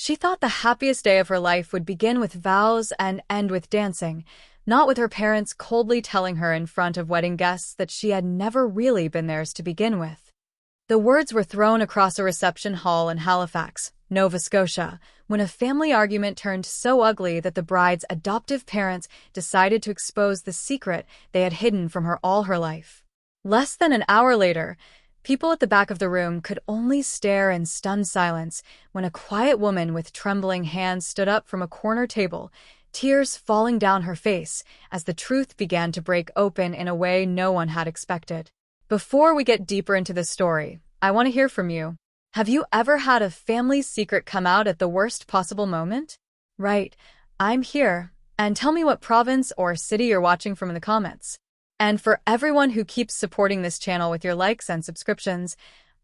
She thought the happiest day of her life would begin with vows and end with dancing, not with her parents coldly telling her in front of wedding guests that she had never really been theirs to begin with. The words were thrown across a reception hall in Halifax, Nova Scotia, when a family argument turned so ugly that the bride's adoptive parents decided to expose the secret they had hidden from her all her life. Less than an hour later, people at the back of the room could only stare in stunned silence when a quiet woman with trembling hands stood up from a corner table, tears falling down her face as the truth began to break open in a way no one had expected. Before we get deeper into the story, I want to hear from you. Have you ever had a family secret come out at the worst possible moment? Right, I'm here, and tell me what province or city you're watching from in the comments. And for everyone who keeps supporting this channel with your likes and subscriptions,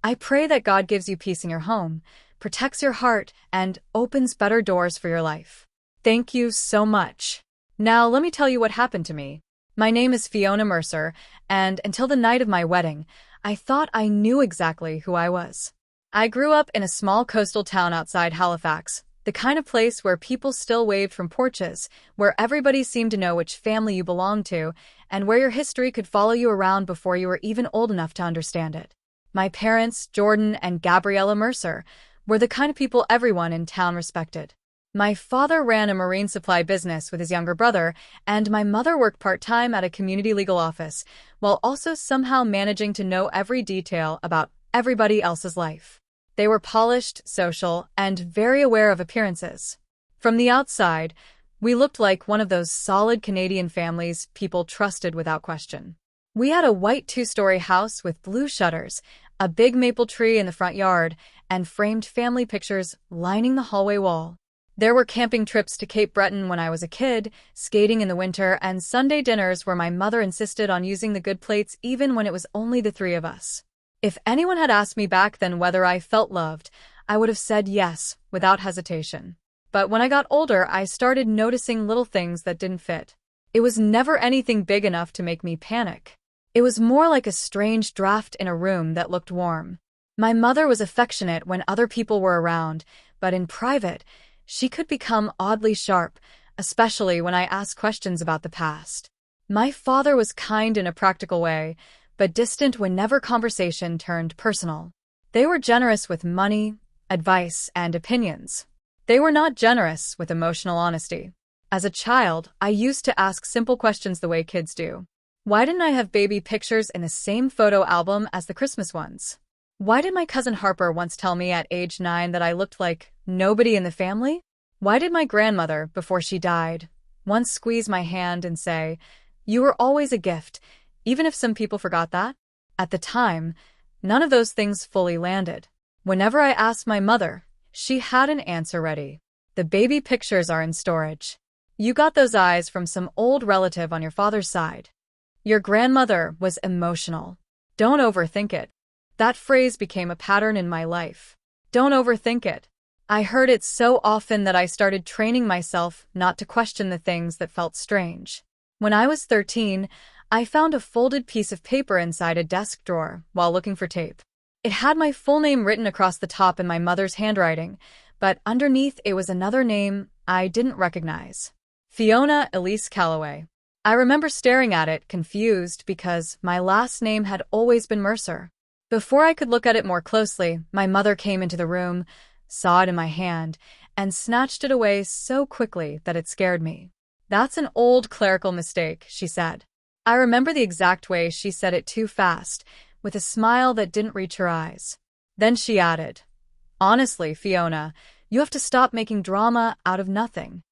I pray that God gives you peace in your home, protects your heart, and opens better doors for your life. Thank you so much. Now let me tell you what happened to me. My name is Fiona Mercer, and until the night of my wedding, I thought I knew exactly who I was. I grew up in a small coastal town outside Halifax, the kind of place where people still waved from porches, where everybody seemed to know which family you belonged to, and where your history could follow you around before you were even old enough to understand it. My parents, Jordan and Gabriella Mercer, were the kind of people everyone in town respected. My father ran a marine supply business with his younger brother, and my mother worked part-time at a community legal office, while also somehow managing to know every detail about everybody else's life. They were polished, social, and very aware of appearances. From the outside, we looked like one of those solid Canadian families people trusted without question. We had a white two-story house with blue shutters, a big maple tree in the front yard, and framed family pictures lining the hallway wall. There were camping trips to Cape Breton when I was a kid, skating in the winter, and Sunday dinners where my mother insisted on using the good plates even when it was only the three of us. If anyone had asked me back then whether I felt loved, I would have said yes, without hesitation. But when I got older, I started noticing little things that didn't fit. It was never anything big enough to make me panic. It was more like a strange draft in a room that looked warm. My mother was affectionate when other people were around, but in private, she could become oddly sharp, especially when I asked questions about the past. My father was kind in a practical way, but distant whenever conversation turned personal. They were generous with money, advice, and opinions. They were not generous with emotional honesty. As a child, I used to ask simple questions the way kids do. Why didn't I have baby pictures in the same photo album as the Christmas ones? Why did my cousin Harper once tell me at age 9 that I looked like nobody in the family? Why did my grandmother, before she died, once squeeze my hand and say, "You were always a gift," even if some people forgot that? At the time, none of those things fully landed. Whenever I asked my mother, she had an answer ready. The baby pictures are in storage. You got those eyes from some old relative on your father's side. Your grandmother was emotional. Don't overthink it. That phrase became a pattern in my life. Don't overthink it. I heard it so often that I started training myself not to question the things that felt strange. When I was 13, I found a folded piece of paper inside a desk drawer while looking for tape. It had my full name written across the top in my mother's handwriting, but underneath it was another name I didn't recognize. Fiona Elise Calloway. I remember staring at it, confused, because my last name had always been Mercer. Before I could look at it more closely, my mother came into the room, saw it in my hand, and snatched it away so quickly that it scared me. "That's an old clerical mistake," she said. I remember the exact way she said it, too fast, with a smile that didn't reach her eyes. Then she added, "Honestly, Fiona, you have to stop making drama out of nothing."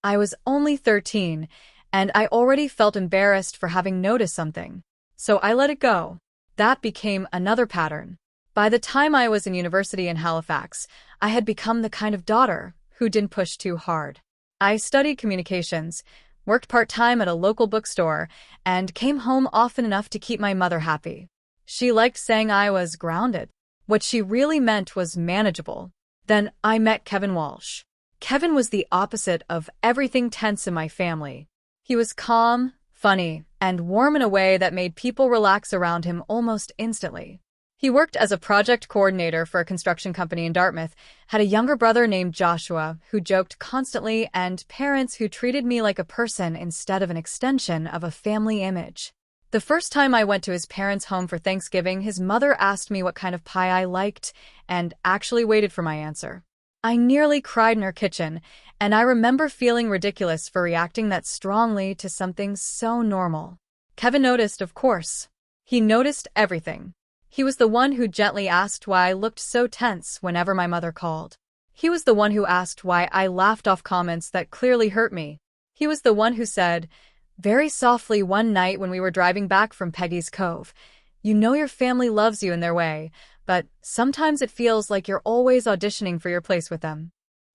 I was only 13, and I already felt embarrassed for having noticed something. So I let it go. That became another pattern. By the time I was in university in Halifax, I had become the kind of daughter who didn't push too hard. I studied communications, worked part-time at a local bookstore, and came home often enough to keep my mother happy. She liked saying I was grounded. What she really meant was manageable. Then I met Kevin Walsh. Kevin was the opposite of everything tense in my family. He was calm, funny, and warm in a way that made people relax around him almost instantly. He worked as a project coordinator for a construction company in Dartmouth, had a younger brother named Joshua who joked constantly, and parents who treated me like a person instead of an extension of a family image. The first time I went to his parents' home for Thanksgiving, his mother asked me what kind of pie I liked and actually waited for my answer. I nearly cried in her kitchen, and I remember feeling ridiculous for reacting that strongly to something so normal. Kevin noticed, of course. He noticed everything. He was the one who gently asked why I looked so tense whenever my mother called. He was the one who asked why I laughed off comments that clearly hurt me. He was the one who said, very softly one night when we were driving back from Peggy's Cove, "You know your family loves you in their way, but sometimes it feels like you're always auditioning for your place with them."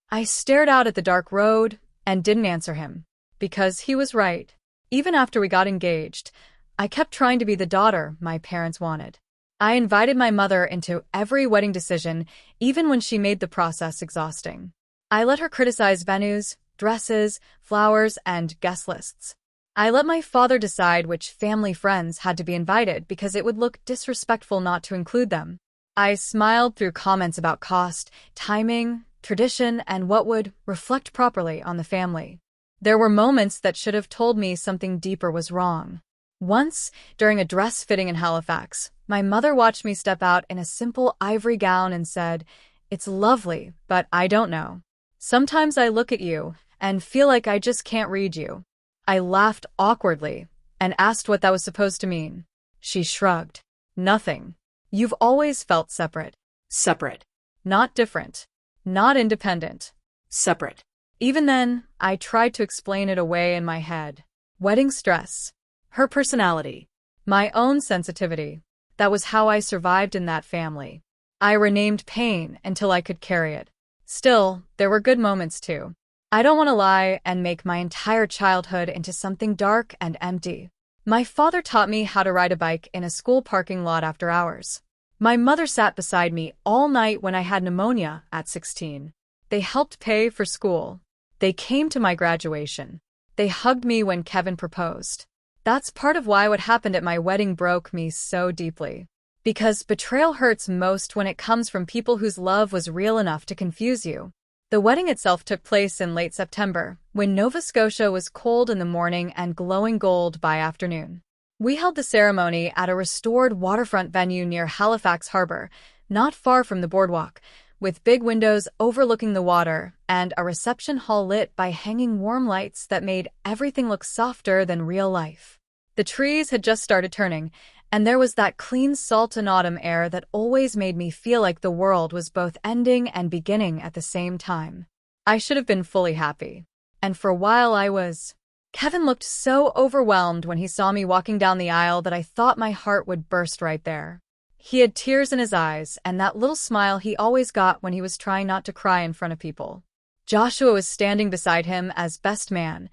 I stared out at the dark road and didn't answer him, because he was right. Even after we got engaged, I kept trying to be the daughter my parents wanted. I invited my mother into every wedding decision, even when she made the process exhausting. I let her criticize venues, dresses, flowers, and guest lists. I let my father decide which family friends had to be invited because it would look disrespectful not to include them. I smiled through comments about cost, timing, tradition, and what would reflect properly on the family. There were moments that should have told me something deeper was wrong. Once, during a dress fitting in Halifax, my mother watched me step out in a simple ivory gown and said, "It's lovely, but I don't know. Sometimes I look at you and feel like I just can't read you." I laughed awkwardly and asked what that was supposed to mean. She shrugged. "Nothing. You've always felt separate." Separate. Not different. Not independent. Separate. Even then, I tried to explain it away in my head. Wedding stress. Her personality. My own sensitivity. That was how I survived in that family. I renamed pain until I could carry it. Still, there were good moments too. I don't want to lie and make my entire childhood into something dark and empty. My father taught me how to ride a bike in a school parking lot after hours. My mother sat beside me all night when I had pneumonia at 16. They helped pay for school. They came to my graduation. They hugged me when Kevin proposed. That's part of why what happened at my wedding broke me so deeply. Because betrayal hurts most when it comes from people whose love was real enough to confuse you. The wedding itself took place in late September, when Nova Scotia was cold in the morning and glowing gold by afternoon. We held the ceremony at a restored waterfront venue near Halifax Harbor, not far from the boardwalk, with big windows overlooking the water and a reception hall lit by hanging warm lights that made everything look softer than real life. The trees had just started turning, and there was that clean salt and autumn air that always made me feel like the world was both ending and beginning at the same time. I should have been fully happy. And for a while I was. Kevin looked so overwhelmed when he saw me walking down the aisle that I thought my heart would burst right there. He had tears in his eyes and that little smile he always got when he was trying not to cry in front of people. Joshua was standing beside him as best man,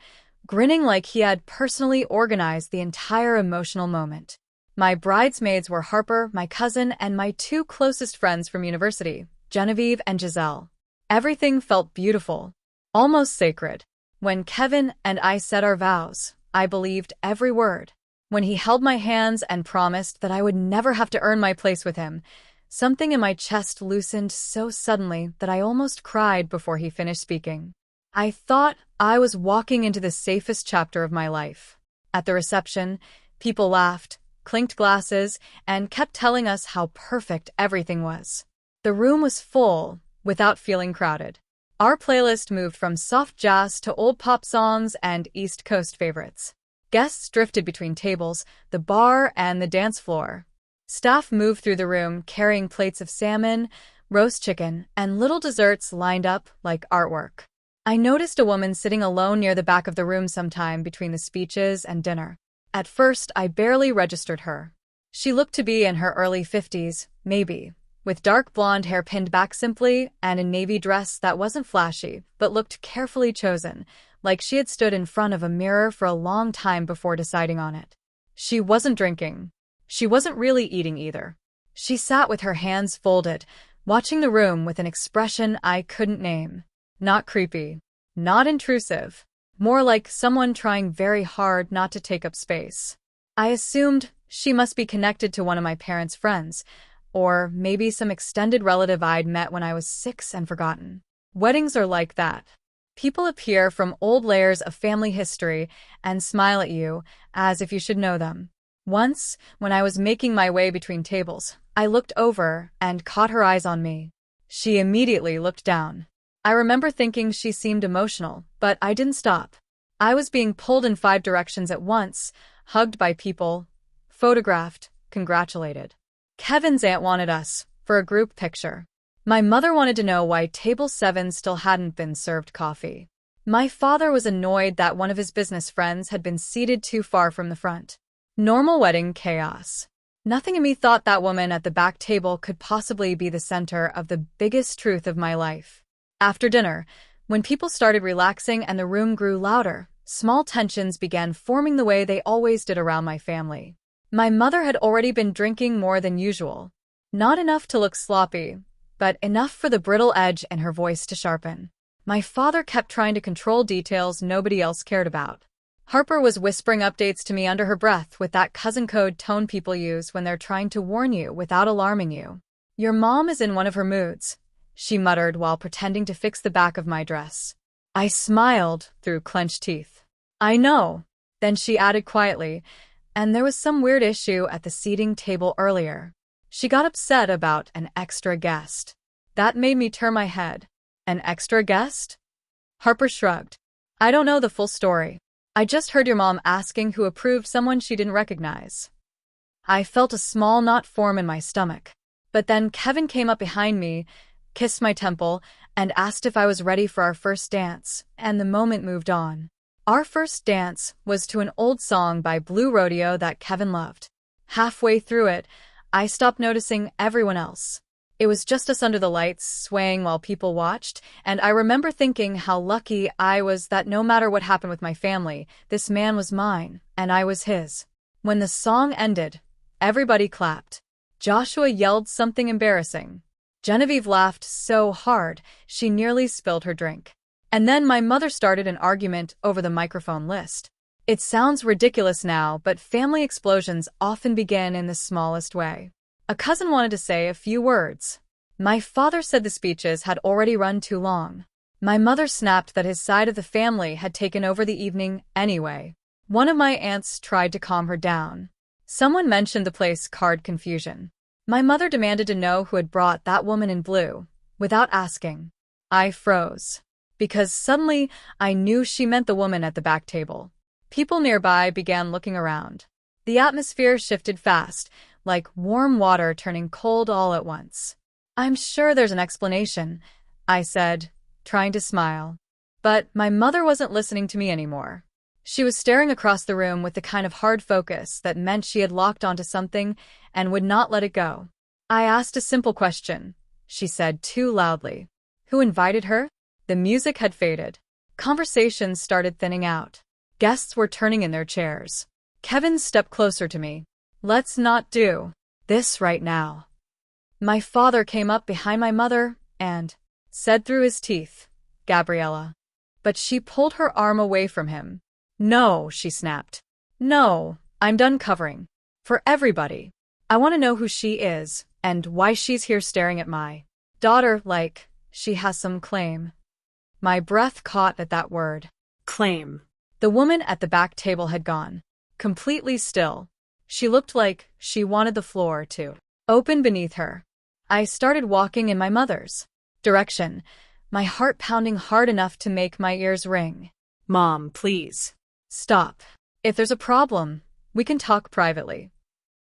grinning like he had personally organized the entire emotional moment. My bridesmaids were Harper, my cousin, and my two closest friends from university, Genevieve and Giselle. Everything felt beautiful, almost sacred. When Kevin and I said our vows, I believed every word. When he held my hands and promised that I would never have to earn my place with him, something in my chest loosened so suddenly that I almost cried before he finished speaking. I thought I was walking into the safest chapter of my life. At the reception, people laughed, clinked glasses, and kept telling us how perfect everything was. The room was full, without feeling crowded. Our playlist moved from soft jazz to old pop songs and East Coast favorites. Guests drifted between tables, the bar, and the dance floor. Staff moved through the room carrying plates of salmon, roast chicken, and little desserts lined up like artwork. I noticed a woman sitting alone near the back of the room sometime between the speeches and dinner. At first, I barely registered her. She looked to be in her early 50s, maybe, with dark blonde hair pinned back simply and a navy dress that wasn't flashy, but looked carefully chosen, like she had stood in front of a mirror for a long time before deciding on it. She wasn't drinking. She wasn't really eating either. She sat with her hands folded, watching the room with an expression I couldn't name. Not creepy. Not intrusive. More like someone trying very hard not to take up space. I assumed she must be connected to one of my parents' friends. Or maybe some extended relative I'd met when I was 6 and forgotten. Weddings are like that. People appear from old layers of family history and smile at you as if you should know them. Once, when I was making my way between tables, I looked over and caught her eyes on me. She immediately looked down. I remember thinking she seemed emotional, but I didn't stop. I was being pulled in 5 directions at once, hugged by people, photographed, congratulated. Kevin's aunt wanted us for a group picture. My mother wanted to know why table 7 still hadn't been served coffee. My father was annoyed that one of his business friends had been seated too far from the front. Normal wedding chaos. Nothing in me thought that woman at the back table could possibly be the center of the biggest truth of my life. After dinner, when people started relaxing and the room grew louder, small tensions began forming the way they always did around my family. My mother had already been drinking more than usual. Not enough to look sloppy, but enough for the brittle edge in her voice to sharpen. My father kept trying to control details nobody else cared about. Harper was whispering updates to me under her breath with that cousin code tone people use when they're trying to warn you without alarming you. "Your mom is in one of her moods," she muttered while pretending to fix the back of my dress. I smiled through clenched teeth. "I know." Then she added quietly, "And there was some weird issue at the seating table earlier. She got upset about an extra guest." That made me turn my head. "An extra guest?" Harper shrugged. "I don't know the full story. I just heard your mom asking who approved someone she didn't recognize." I felt a small knot form in my stomach. But then Kevin came up behind me, kissed my temple, and asked if I was ready for our first dance, and the moment moved on. Our first dance was to an old song by Blue Rodeo that Kevin loved. Halfway through it, I stopped noticing everyone else. It was just us under the lights, swaying while people watched, and I remember thinking how lucky I was that no matter what happened with my family, this man was mine, and I was his. When the song ended, everybody clapped. Joshua yelled something embarrassing. Genevieve laughed so hard, she nearly spilled her drink. And then my mother started an argument over the microphone list. It sounds ridiculous now, but family explosions often begin in the smallest way. A cousin wanted to say a few words. My father said the speeches had already run too long. My mother snapped that his side of the family had taken over the evening anyway. One of my aunts tried to calm her down. Someone mentioned the place card confusion. My mother demanded to know who had brought that woman in blue, without asking. I froze. Because suddenly I knew she meant the woman at the back table. People nearby began looking around. The atmosphere shifted fast, like warm water turning cold all at once. "I'm sure there's an explanation," I said, trying to smile. But my mother wasn't listening to me anymore. She was staring across the room with the kind of hard focus that meant she had locked onto something and would not let it go. "I asked a simple question," she said too loudly. "Who invited her?" The music had faded. Conversations started thinning out. Guests were turning in their chairs. Kevin stepped closer to me. "Let's not do this right now." My father came up behind my mother and said through his teeth, "Gabriella." But she pulled her arm away from him. "No," she snapped. "No, I'm done covering. For everybody. I want to know who she is and why she's here staring at my daughter like she has some claim." My breath caught at that word. Claim. The woman at the back table had gone. Completely still. She looked like she wanted the floor to open beneath her. I started walking in my mother's direction, my heart pounding hard enough to make my ears ring. "Mom, please. Stop. If there's a problem, we can talk privately."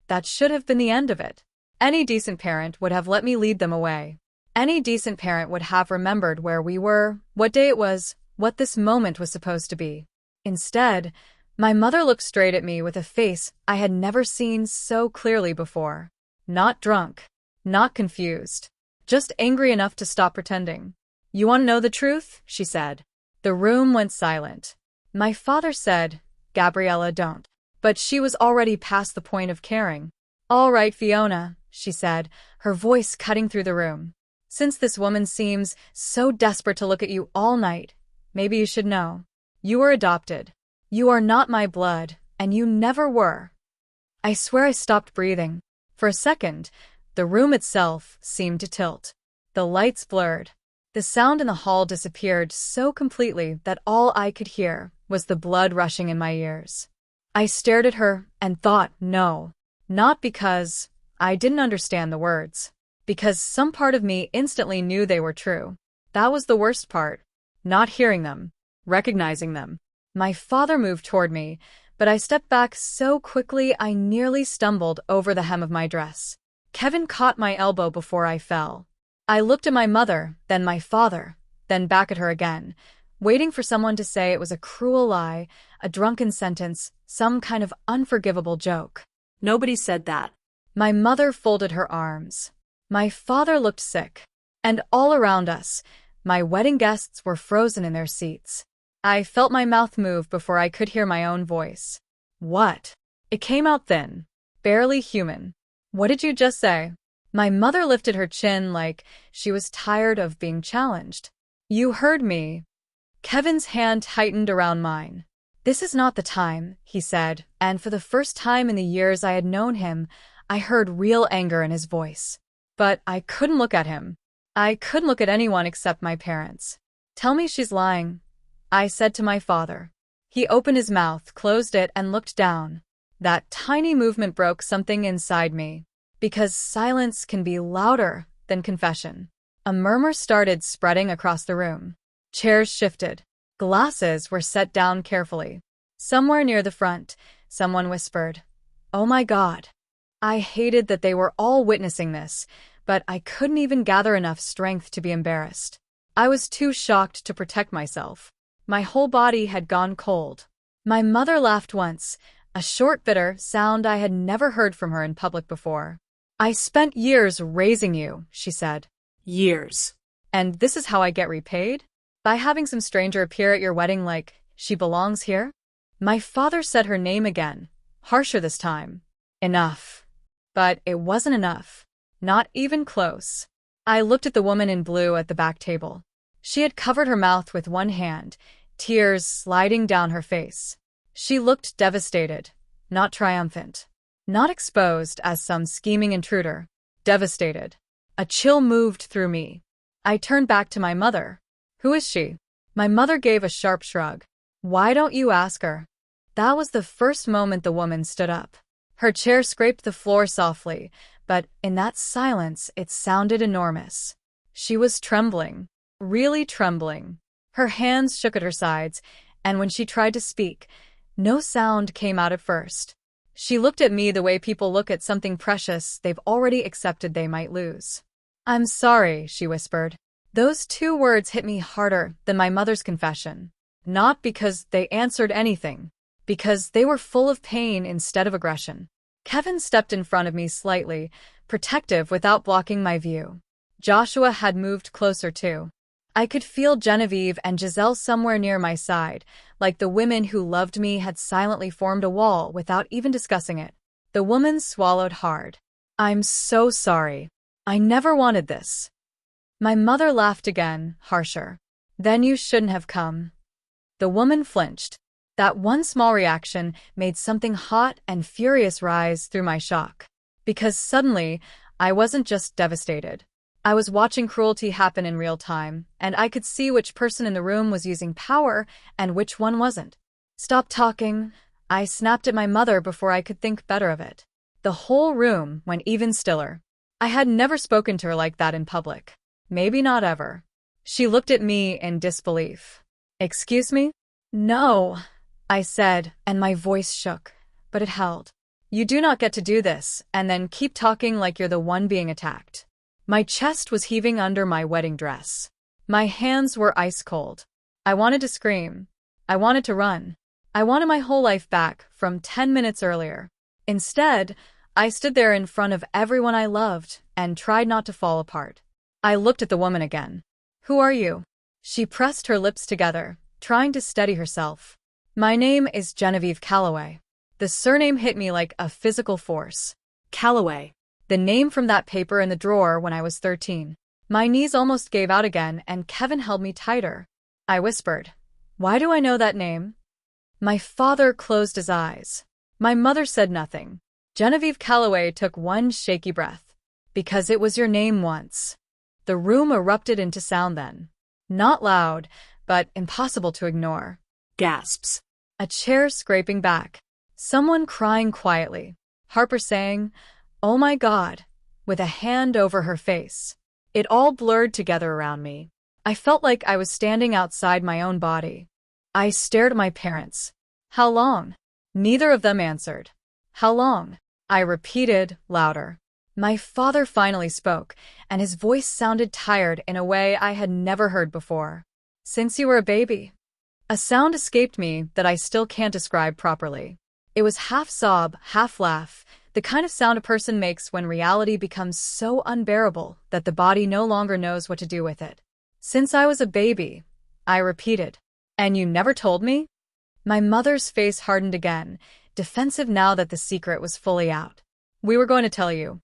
That should have been the end of it. Any decent parent would have let me lead them away. Any decent parent would have remembered where we were, what day it was, what this moment was supposed to be. Instead, my mother looked straight at me with a face I had never seen so clearly before. Not drunk, not confused, just angry enough to stop pretending. "You want to know the truth?" she said. The room went silent. My father said, "Gabriella, don't." But she was already past the point of caring. "All right, Fiona," she said, her voice cutting through the room. "Since this woman seems so desperate to look at you all night, maybe you should know. You were adopted. You are not my blood, and you never were." I swear I stopped breathing. For a second, The room itself seemed to tilt. The lights blurred. The sound in the hall disappeared so completely that all I could hear was the blood rushing in my ears. I stared at her and thought, no. Not because I didn't understand the words. Because some part of me instantly knew they were true. That was the worst part. Not hearing them. Recognizing them. My father moved toward me, but I stepped back so quickly I nearly stumbled over the hem of my dress. Kevin caught my elbow before I fell. I looked at my mother, then my father, then back at her again, waiting for someone to say it was a cruel lie, a drunken sentence, some kind of unforgivable joke. Nobody said that. My mother folded her arms. My father looked sick. And all around us, my wedding guests were frozen in their seats. I felt my mouth move before I could hear my own voice. What? It came out thin, barely human. What did you just say? My mother lifted her chin like she was tired of being challenged. You heard me. Kevin's hand tightened around mine. This is not the time, he said, and for the first time in the years I had known him, I heard real anger in his voice. But I couldn't look at him. I couldn't look at anyone except my parents. Tell me she's lying, I said to my father. He opened his mouth, closed it, and looked down. That tiny movement broke something inside me. Because silence can be louder than confession. A murmur started spreading across the room. Chairs shifted. Glasses were set down carefully. Somewhere near the front, someone whispered, "Oh my God." I hated that they were all witnessing this, but I couldn't even gather enough strength to be embarrassed. I was too shocked to protect myself. My whole body had gone cold. My mother laughed once, a short, bitter sound I had never heard from her in public before. I spent years raising you, she said. Years. And this is how I get repaid? By having some stranger appear at your wedding like she belongs here? My father said her name again, harsher this time. Enough. But it wasn't enough. Not even close. I looked at the woman in blue at the back table. She had covered her mouth with one hand, tears sliding down her face. She looked devastated, not triumphant. Not exposed as some scheming intruder. Devastated. A chill moved through me. I turned back to my mother. Who is she? My mother gave a sharp shrug. Why don't you ask her? That was the first moment the woman stood up. Her chair scraped the floor softly, but in that silence it sounded enormous. She was trembling. Really trembling. Her hands shook at her sides, and when she tried to speak, no sound came out at first. She looked at me the way people look at something precious they've already accepted they might lose. I'm sorry, she whispered. Those 2 words hit me harder than my mother's confession. Not because they answered anything, because they were full of pain instead of aggression. Kevin stepped in front of me slightly, protective without blocking my view. Joshua had moved closer too. I could feel Genevieve and Giselle somewhere near my side, like the women who loved me had silently formed a wall without even discussing it. The woman swallowed hard. I'm so sorry. I never wanted this. My mother laughed again, harsher. Then you shouldn't have come. The woman flinched. That one small reaction made something hot and furious rise through my shock. Because suddenly, I wasn't just devastated. I was watching cruelty happen in real time, and I could see which person in the room was using power and which one wasn't. Stop talking. I snapped at my mother before I could think better of it. The whole room went even stiller. I had never spoken to her like that in public. Maybe not ever. She looked at me in disbelief. Excuse me? No, I said, and my voice shook, but it held. You do not get to do this, and then keep talking like you're the one being attacked. My chest was heaving under my wedding dress. My hands were ice cold. I wanted to scream. I wanted to run. I wanted my whole life back from 10 minutes earlier. Instead, I stood there in front of everyone I loved and tried not to fall apart. I looked at the woman again. Who are you? She pressed her lips together, trying to steady herself. My name is Genevieve Calloway. The surname hit me like a physical force. Calloway. The name from that paper in the drawer when I was 13. My knees almost gave out again and Kevin held me tighter. I whispered, "Why do I know that name?" My father closed his eyes. My mother said nothing. Genevieve Calloway took one shaky breath. Because it was your name once. The room erupted into sound then. Not loud, but impossible to ignore. Gasps. A chair scraping back. Someone crying quietly. Harper saying, "Oh my God," with a hand over her face. It all blurred together around me. I felt like I was standing outside my own body. I stared at my parents. "How long?" Neither of them answered. "How long?" I repeated, louder. My father finally spoke, and his voice sounded tired in a way I had never heard before. "Since you were a baby." A sound escaped me that I still can't describe properly. It was half sob, half laugh, the kind of sound a person makes when reality becomes so unbearable that the body no longer knows what to do with it. "Since I was a baby," I repeated. "And you never told me?" My mother's face hardened again, defensive now that the secret was fully out. "We were going to tell you."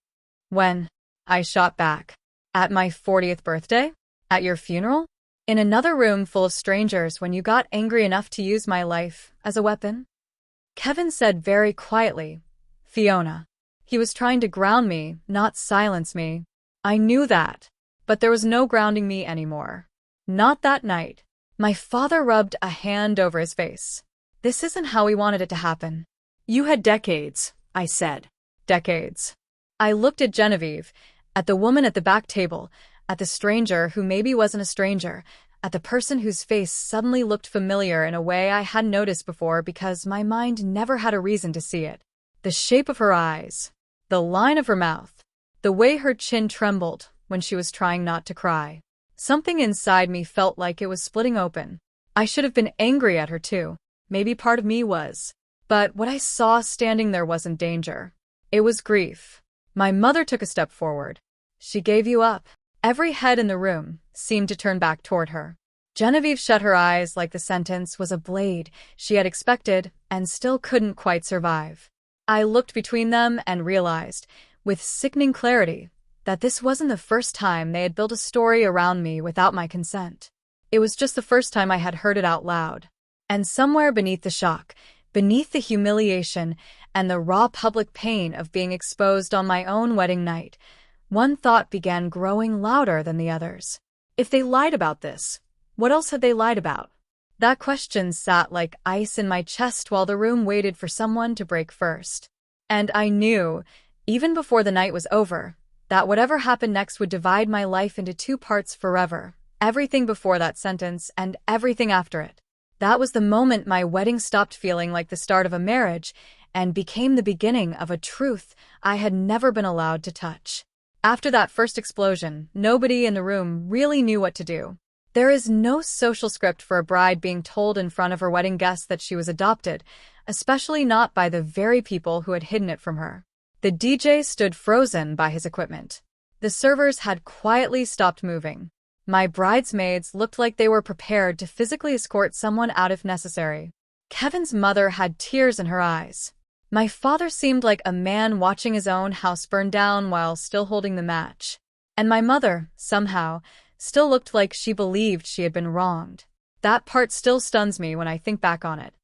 "When?" I shot back. "At my 40th birthday? At your funeral? In another room full of strangers when you got angry enough to use my life as a weapon?" Kevin said very quietly, "Fiona." He was trying to ground me, not silence me. I knew that, but there was no grounding me anymore. Not that night. My father rubbed a hand over his face. "This isn't how we wanted it to happen." "You had decades," I said. "Decades." I looked at Genevieve, at the woman at the back table, at the stranger who maybe wasn't a stranger, at the person whose face suddenly looked familiar in a way I hadn't noticed before because my mind never had a reason to see it. The shape of her eyes, the line of her mouth, the way her chin trembled when she was trying not to cry. Something inside me felt like it was splitting open. I should have been angry at her too. Maybe part of me was. But what I saw standing there wasn't danger. It was grief. My mother took a step forward. "She gave you up." Every head in the room seemed to turn back toward her. Genevieve shut her eyes like the sentence was a blade she had expected and still couldn't quite survive. I looked between them and realized, with sickening clarity, that this wasn't the first time they had built a story around me without my consent. It was just the first time I had heard it out loud. And somewhere beneath the shock, beneath the humiliation and the raw public pain of being exposed on my own wedding night, one thought began growing louder than the others. If they lied about this, what else had they lied about? That question sat like ice in my chest while the room waited for someone to break first. And I knew, even before the night was over, that whatever happened next would divide my life into two parts forever, everything before that sentence and everything after it. That was the moment my wedding stopped feeling like the start of a marriage and became the beginning of a truth I had never been allowed to touch. After that first explosion, nobody in the room really knew what to do. There is no social script for a bride being told in front of her wedding guests that she was adopted, especially not by the very people who had hidden it from her. The DJ stood frozen by his equipment. The servers had quietly stopped moving. My bridesmaids looked like they were prepared to physically escort someone out if necessary. Kevin's mother had tears in her eyes. My father seemed like a man watching his own house burn down while still holding the match. And my mother, somehow, still looked like she believed she had been wronged. That part still stuns me when I think back on it.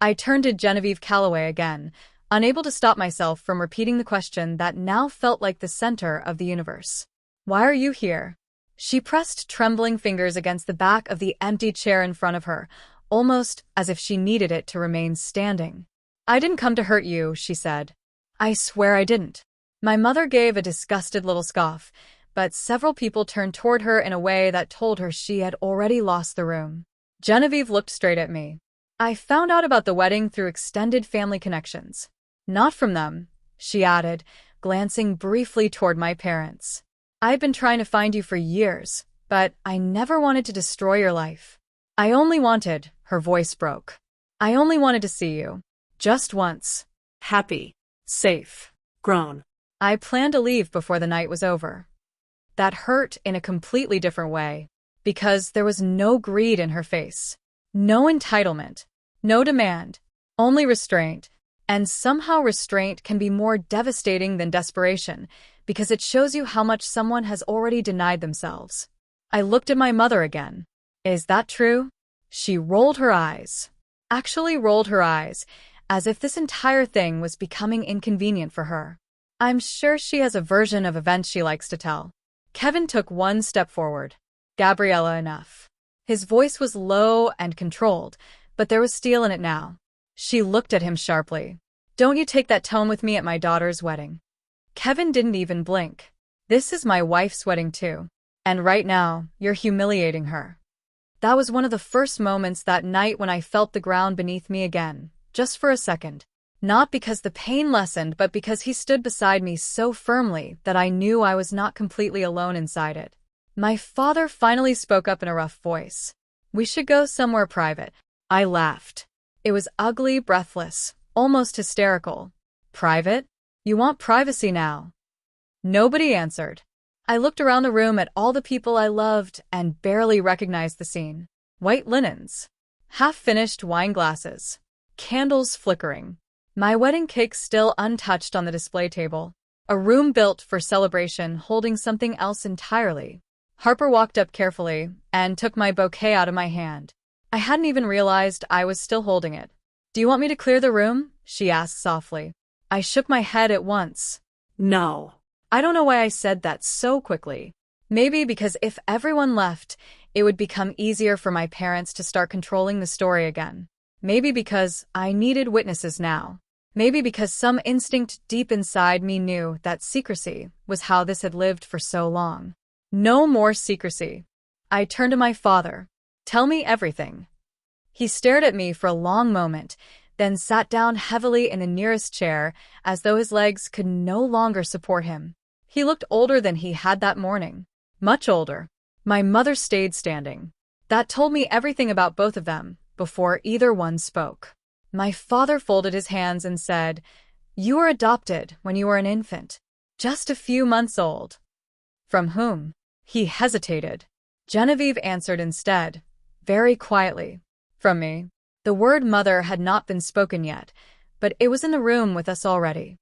I turned to Genevieve Calloway again, unable to stop myself from repeating the question that now felt like the center of the universe. "Why are you here?" She pressed trembling fingers against the back of the empty chair in front of her, almost as if she needed it to remain standing. "I didn't come to hurt you," she said. "I swear I didn't." My mother gave a disgusted little scoff, but several people turned toward her in a way that told her she had already lost the room. Genevieve looked straight at me. "I found out about the wedding through extended family connections. Not from them," she added, glancing briefly toward my parents. "I've been trying to find you for years, but I never wanted to destroy your life. I only wanted," her voice broke. "I only wanted to see you. Just once. Happy. Safe." Grown. I planned to leave before the night was over. That hurt in a completely different way, because there was no greed in her face. No entitlement. No demand. Only restraint. And somehow restraint can be more devastating than desperation, because it shows you how much someone has already denied themselves. I looked at my mother again. "Is that true?" She rolled her eyes. Actually rolled her eyes, as if this entire thing was becoming inconvenient for her. I'm sure she has a version of events she likes to tell. Kevin took one step forward. Gabriella, enough. His voice was low and controlled, but there was steel in it now. She looked at him sharply. Don't you take that tone with me at my daughter's wedding. Kevin didn't even blink. This is my wife's wedding too. And right now, you're humiliating her. That was one of the first moments that night when I felt the ground beneath me again, just for a second. Not because the pain lessened, but because he stood beside me so firmly that I knew I was not completely alone inside it. My father finally spoke up in a rough voice. We should go somewhere private. I laughed. It was ugly, breathless, almost hysterical. Private? You want privacy now? Nobody answered. I looked around the room at all the people I loved and barely recognized the scene. White linens, half-finished wine glasses, candles flickering, my wedding cake still untouched on the display table, a room built for celebration holding something else entirely. Harper walked up carefully and took my bouquet out of my hand. I hadn't even realized I was still holding it. Do you want me to clear the room? She asked softly. I shook my head at once. No. I don't know why I said that so quickly. Maybe because if everyone left, it would become easier for my parents to start controlling the story again. Maybe because I needed witnesses now. Maybe because some instinct deep inside me knew that secrecy was how this had lived for so long. No more secrecy. I turned to my father. Tell me everything. He stared at me for a long moment, then sat down heavily in the nearest chair as though his legs could no longer support him. He looked older than he had that morning. Much older. My mother stayed standing. That told me everything about both of them before either one spoke. My father folded his hands and said, You were adopted when you were an infant, just a few months old. From whom? He hesitated. Genevieve answered instead, very quietly. From me. The word mother had not been spoken yet, but it was in the room with us already.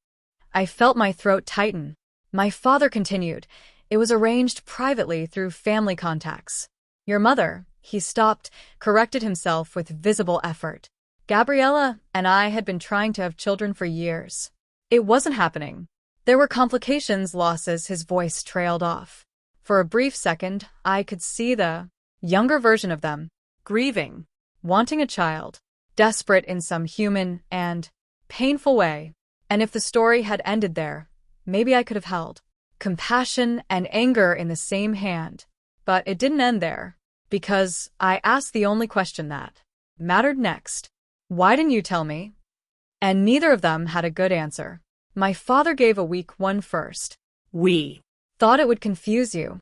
I felt my throat tighten. My father continued, It was arranged privately through family contacts. Your mother, he stopped, corrected himself with visible effort. Gabriella and I had been trying to have children for years. It wasn't happening. There were complications, losses, his voice trailed off. For a brief second, I could see the younger version of them, grieving, wanting a child, desperate in some human and painful way. And if the story had ended there, maybe I could have held compassion and anger in the same hand. But it didn't end there, because I asked the only question that mattered next. Why didn't you tell me? And neither of them had a good answer. My father gave a weak one first. We thought it would confuse you.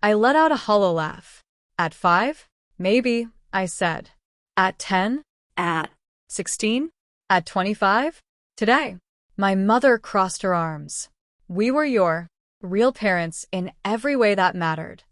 I let out a hollow laugh. At 5? Maybe, I said. At 10? at 16? At 25? Today. My mother crossed her arms. We were your real parents in every way that mattered.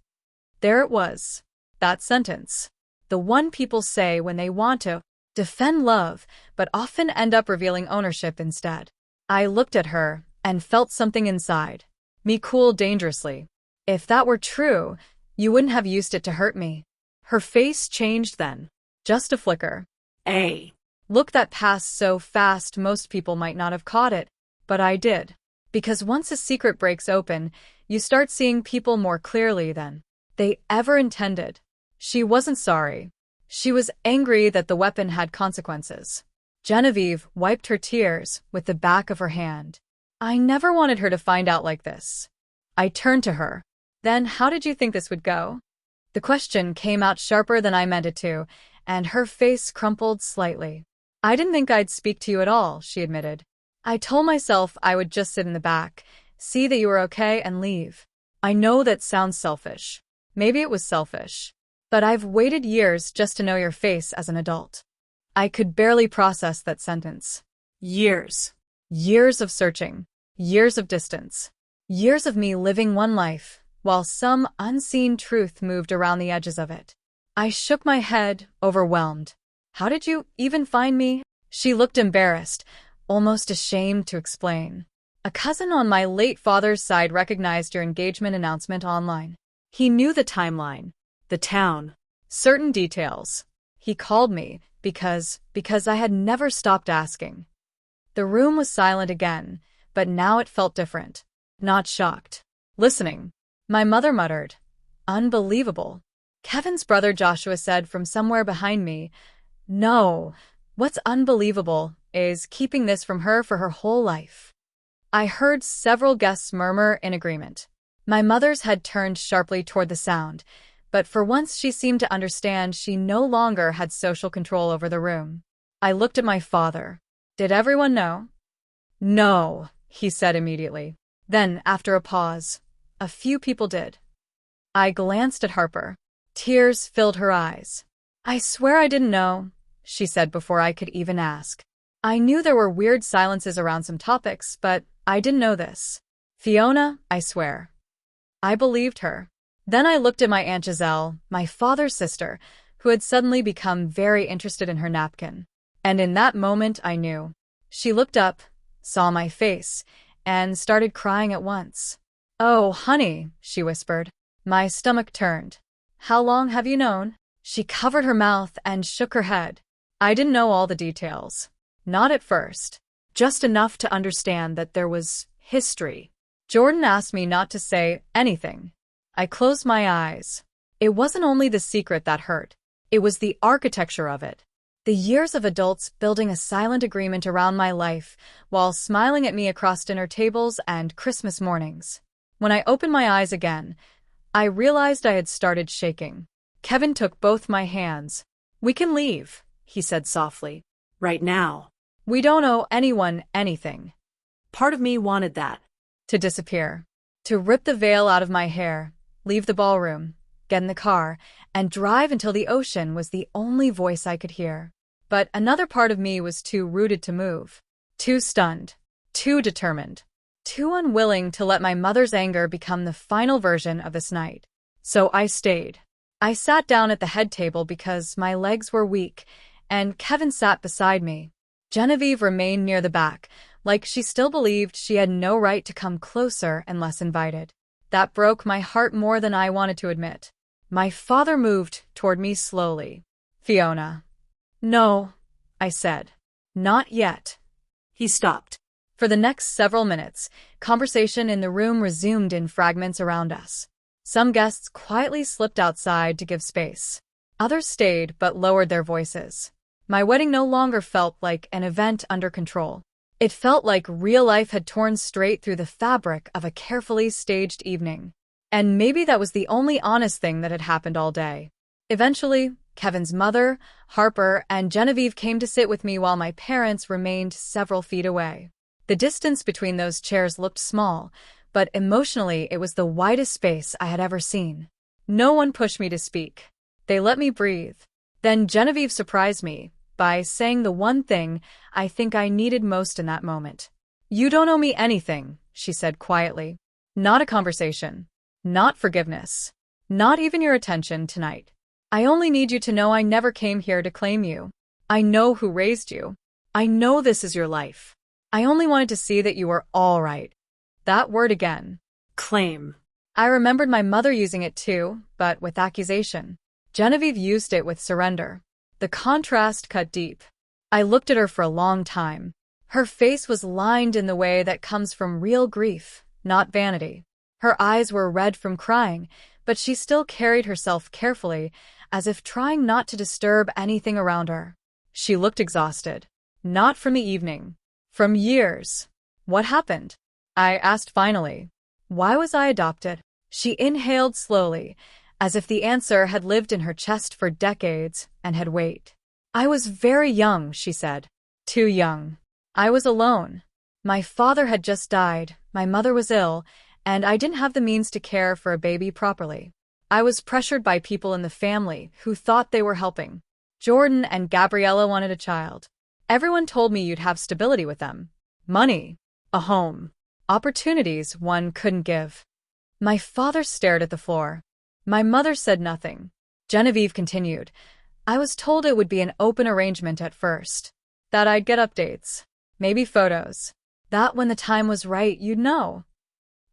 There it was. That sentence. The one people say when they want to defend love, but often end up revealing ownership instead. I looked at her and felt something inside me cool dangerously. If that were true, you wouldn't have used it to hurt me. Her face changed then. Just a flicker. a Look that passed so fast most people might not have caught it, but I did. Because once a secret breaks open, you start seeing people more clearly than they ever intended. She wasn't sorry. She was angry that the weapon had consequences. Genevieve wiped her tears with the back of her hand. I never wanted her to find out like this. I turned to her. Then how did you think this would go? The question came out sharper than I meant it to, and her face crumpled slightly. I didn't think I'd speak to you at all, she admitted. I told myself I would just sit in the back, see that you were okay, and leave. I know that sounds selfish. Maybe it was selfish. But I've waited years just to know your face as an adult. I could barely process that sentence. years. Years of searching. Years of distance. Years of me living one life, while some unseen truth moved around the edges of it. I shook my head, overwhelmed. How did you even find me? She looked embarrassed, almost ashamed to explain. A cousin on my late father's side recognized your engagement announcement online. He knew the timeline, the town, certain details. He called me because I had never stopped asking. The room was silent again, but now it felt different. Not shocked. Listening. My mother muttered, "Unbelievable." Kevin's brother Joshua said from somewhere behind me, "No, what's unbelievable is keeping this from her for her whole life." I heard several guests murmur in agreement. My mother's head turned sharply toward the sound, but for once she seemed to understand she no longer had social control over the room. I looked at my father. Did everyone know? "No," he said immediately. Then, after a pause, "A few people did." I glanced at Harper. Tears filled her eyes. "I swear I didn't know," she said before I could even ask. "I knew there were weird silences around some topics, but I didn't know this. Fiona, I swear." I believed her. Then I looked at my Aunt Giselle, my father's sister, who had suddenly become very interested in her napkin. And in that moment I knew. She looked up, saw my face, and started crying at once. "Oh, honey," she whispered. My stomach turned. "How long have you known?" She covered her mouth and shook her head. I didn't know all the details. Not at first. Just enough to understand that there was history. Jordan asked me not to say anything. I closed my eyes. It wasn't only the secret that hurt. It was the architecture of it. The years of adults building a silent agreement around my life while smiling at me across dinner tables and Christmas mornings. When I opened my eyes again, I realized I had started shaking. Kevin took both my hands. "We can leave," he said softly. Right now. "We don't owe anyone anything." Part of me wanted that. To disappear. To rip the veil out of my hair, leave the ballroom, get in the car, and drive until the ocean was the only voice I could hear. But another part of me was too rooted to move. Too stunned. Too determined. Too unwilling to let my mother's anger become the final version of this night. So I stayed. I sat down at the head table because my legs were weak, and Kevin sat beside me. Genevieve remained near the back, like she still believed she had no right to come closer unless invited. That broke my heart more than I wanted to admit. My father moved toward me slowly. "Fiona." "No," I said. "Not yet." He stopped. For the next several minutes, conversation in the room resumed in fragments around us. Some guests quietly slipped outside to give space. Others stayed but lowered their voices. My wedding no longer felt like an event under control. It felt like real life had torn straight through the fabric of a carefully staged evening. And maybe that was the only honest thing that had happened all day. Eventually, Kevin's mother, Harper, and Genevieve came to sit with me while my parents remained several feet away. The distance between those chairs looked small, but emotionally it was the widest space I had ever seen. No one pushed me to speak. They let me breathe. Then Genevieve surprised me by saying the one thing I think I needed most in that moment. "You don't owe me anything," she said quietly. "Not a conversation. Not forgiveness. Not even your attention tonight. I only need you to know I never came here to claim you. I know who raised you. I know this is your life. I only wanted to see that you were all right." That word again. Claim. I remembered my mother using it too, but with accusation. Genevieve used it with surrender. The contrast cut deep. I looked at her for a long time. Her face was lined in the way that comes from real grief, not vanity. Her eyes were red from crying, but she still carried herself carefully, as if trying not to disturb anything around her. She looked exhausted. Not from the evening. From years. "What happened?" I asked finally. "Why was I adopted?" She inhaled slowly, as if the answer had lived in her chest for decades and had weight. "I was very young," she said. "Too young. I was alone. My father had just died, my mother was ill, and I didn't have the means to care for a baby properly. I was pressured by people in the family who thought they were helping. Jordan and Gabriella wanted a child. Everyone told me you'd have stability with them. Money. A home. Opportunities one couldn't give." My father stared at the floor. My mother said nothing. Genevieve continued. "I was told it would be an open arrangement at first. That I'd get updates. Maybe photos. That when the time was right, you'd know."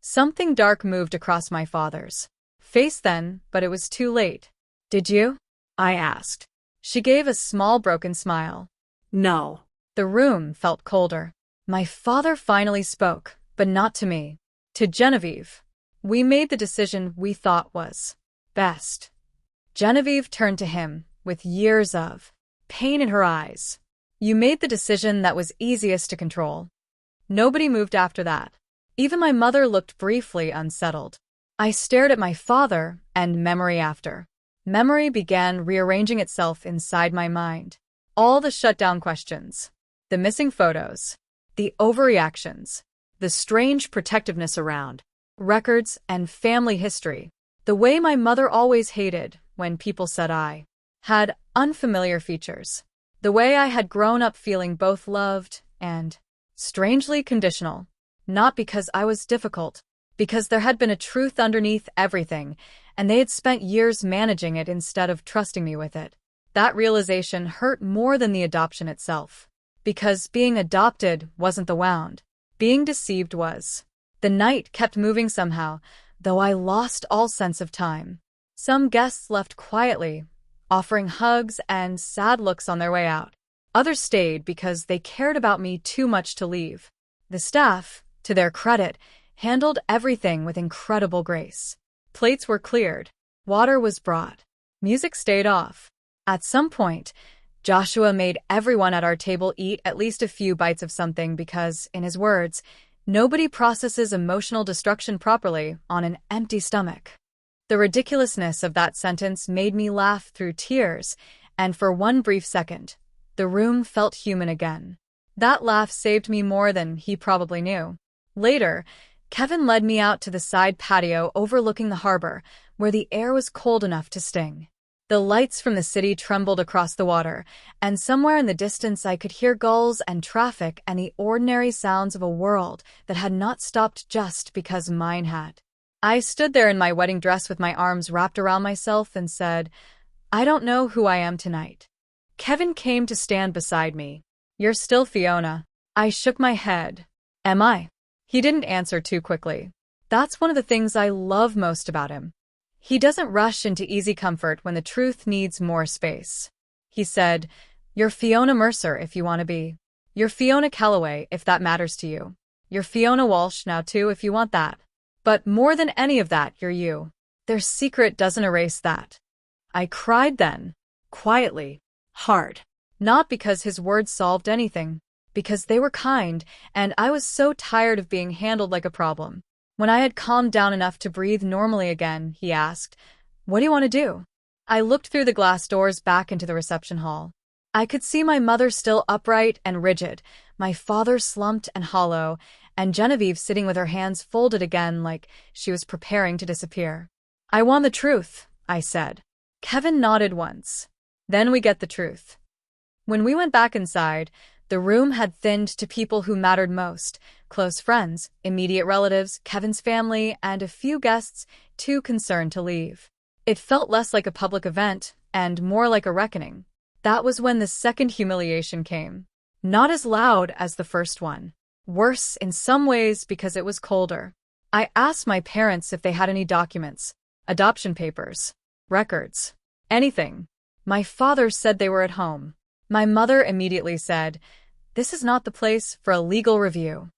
Something dark moved across my father's face then, but it was too late. "Did you?" I asked. She gave a small broken smile. No. The room felt colder. My father finally spoke, but not to me. To Genevieve. We made the decision we thought was best. Genevieve turned to him, with years of pain in her eyes. You made the decision that was easiest to control. Nobody moved after that. Even my mother looked briefly unsettled. I stared at my father, and memory after memory began rearranging itself inside my mind. All the shutdown questions, the missing photos, the overreactions, the strange protectiveness around records and family history, the way my mother always hated when people said I had unfamiliar features, the way I had grown up feeling both loved and strangely conditional, not because I was difficult, because there had been a truth underneath everything, and they had spent years managing it instead of trusting me with it. That realization hurt more than the adoption itself, because being adopted wasn't the wound. Being deceived was. The night kept moving somehow, though I lost all sense of time. Some guests left quietly, offering hugs and sad looks on their way out. Others stayed because they cared about me too much to leave. The staff, to their credit, handled everything with incredible grace. Plates were cleared, water was brought, music stayed off. At some point, Joshua made everyone at our table eat at least a few bites of something because, in his words, nobody processes emotional destruction properly on an empty stomach. The ridiculousness of that sentence made me laugh through tears, and for one brief second, the room felt human again. That laugh saved me more than he probably knew. Later, Kevin led me out to the side patio overlooking the harbor, where the air was cold enough to sting. The lights from the city trembled across the water, and somewhere in the distance I could hear gulls and traffic and the ordinary sounds of a world that had not stopped just because mine had. I stood there in my wedding dress with my arms wrapped around myself and said, I don't know who I am tonight. Kevin came to stand beside me. You're still Fiona. I shook my head. Am I? He didn't answer too quickly. That's one of the things I love most about him. He doesn't rush into easy comfort when the truth needs more space. He said, You're Fiona Mercer if you want to be. You're Fiona Calloway if that matters to you. You're Fiona Walsh now too if you want that. But more than any of that, you're you. Their secret doesn't erase that. I cried then, quietly, hard. Not because his words solved anything, because they were kind, and I was so tired of being handled like a problem. When I had calmed down enough to breathe normally again, he asked, What do you want to do? I looked through the glass doors back into the reception hall. I could see my mother still upright and rigid, my father slumped and hollow, and Genevieve sitting with her hands folded again like she was preparing to disappear. I want the truth, I said. Kevin nodded once. Then we get the truth. When we went back inside, the room had thinned to people who mattered most, close friends, immediate relatives, Kevin's family, and a few guests too concerned to leave. It felt less like a public event and more like a reckoning. That was when the second humiliation came. Not as loud as the first one. Worse in some ways because it was colder. I asked my parents if they had any documents, adoption papers, records, anything. My father said they were at home. My mother immediately said, This is not the place for a legal review.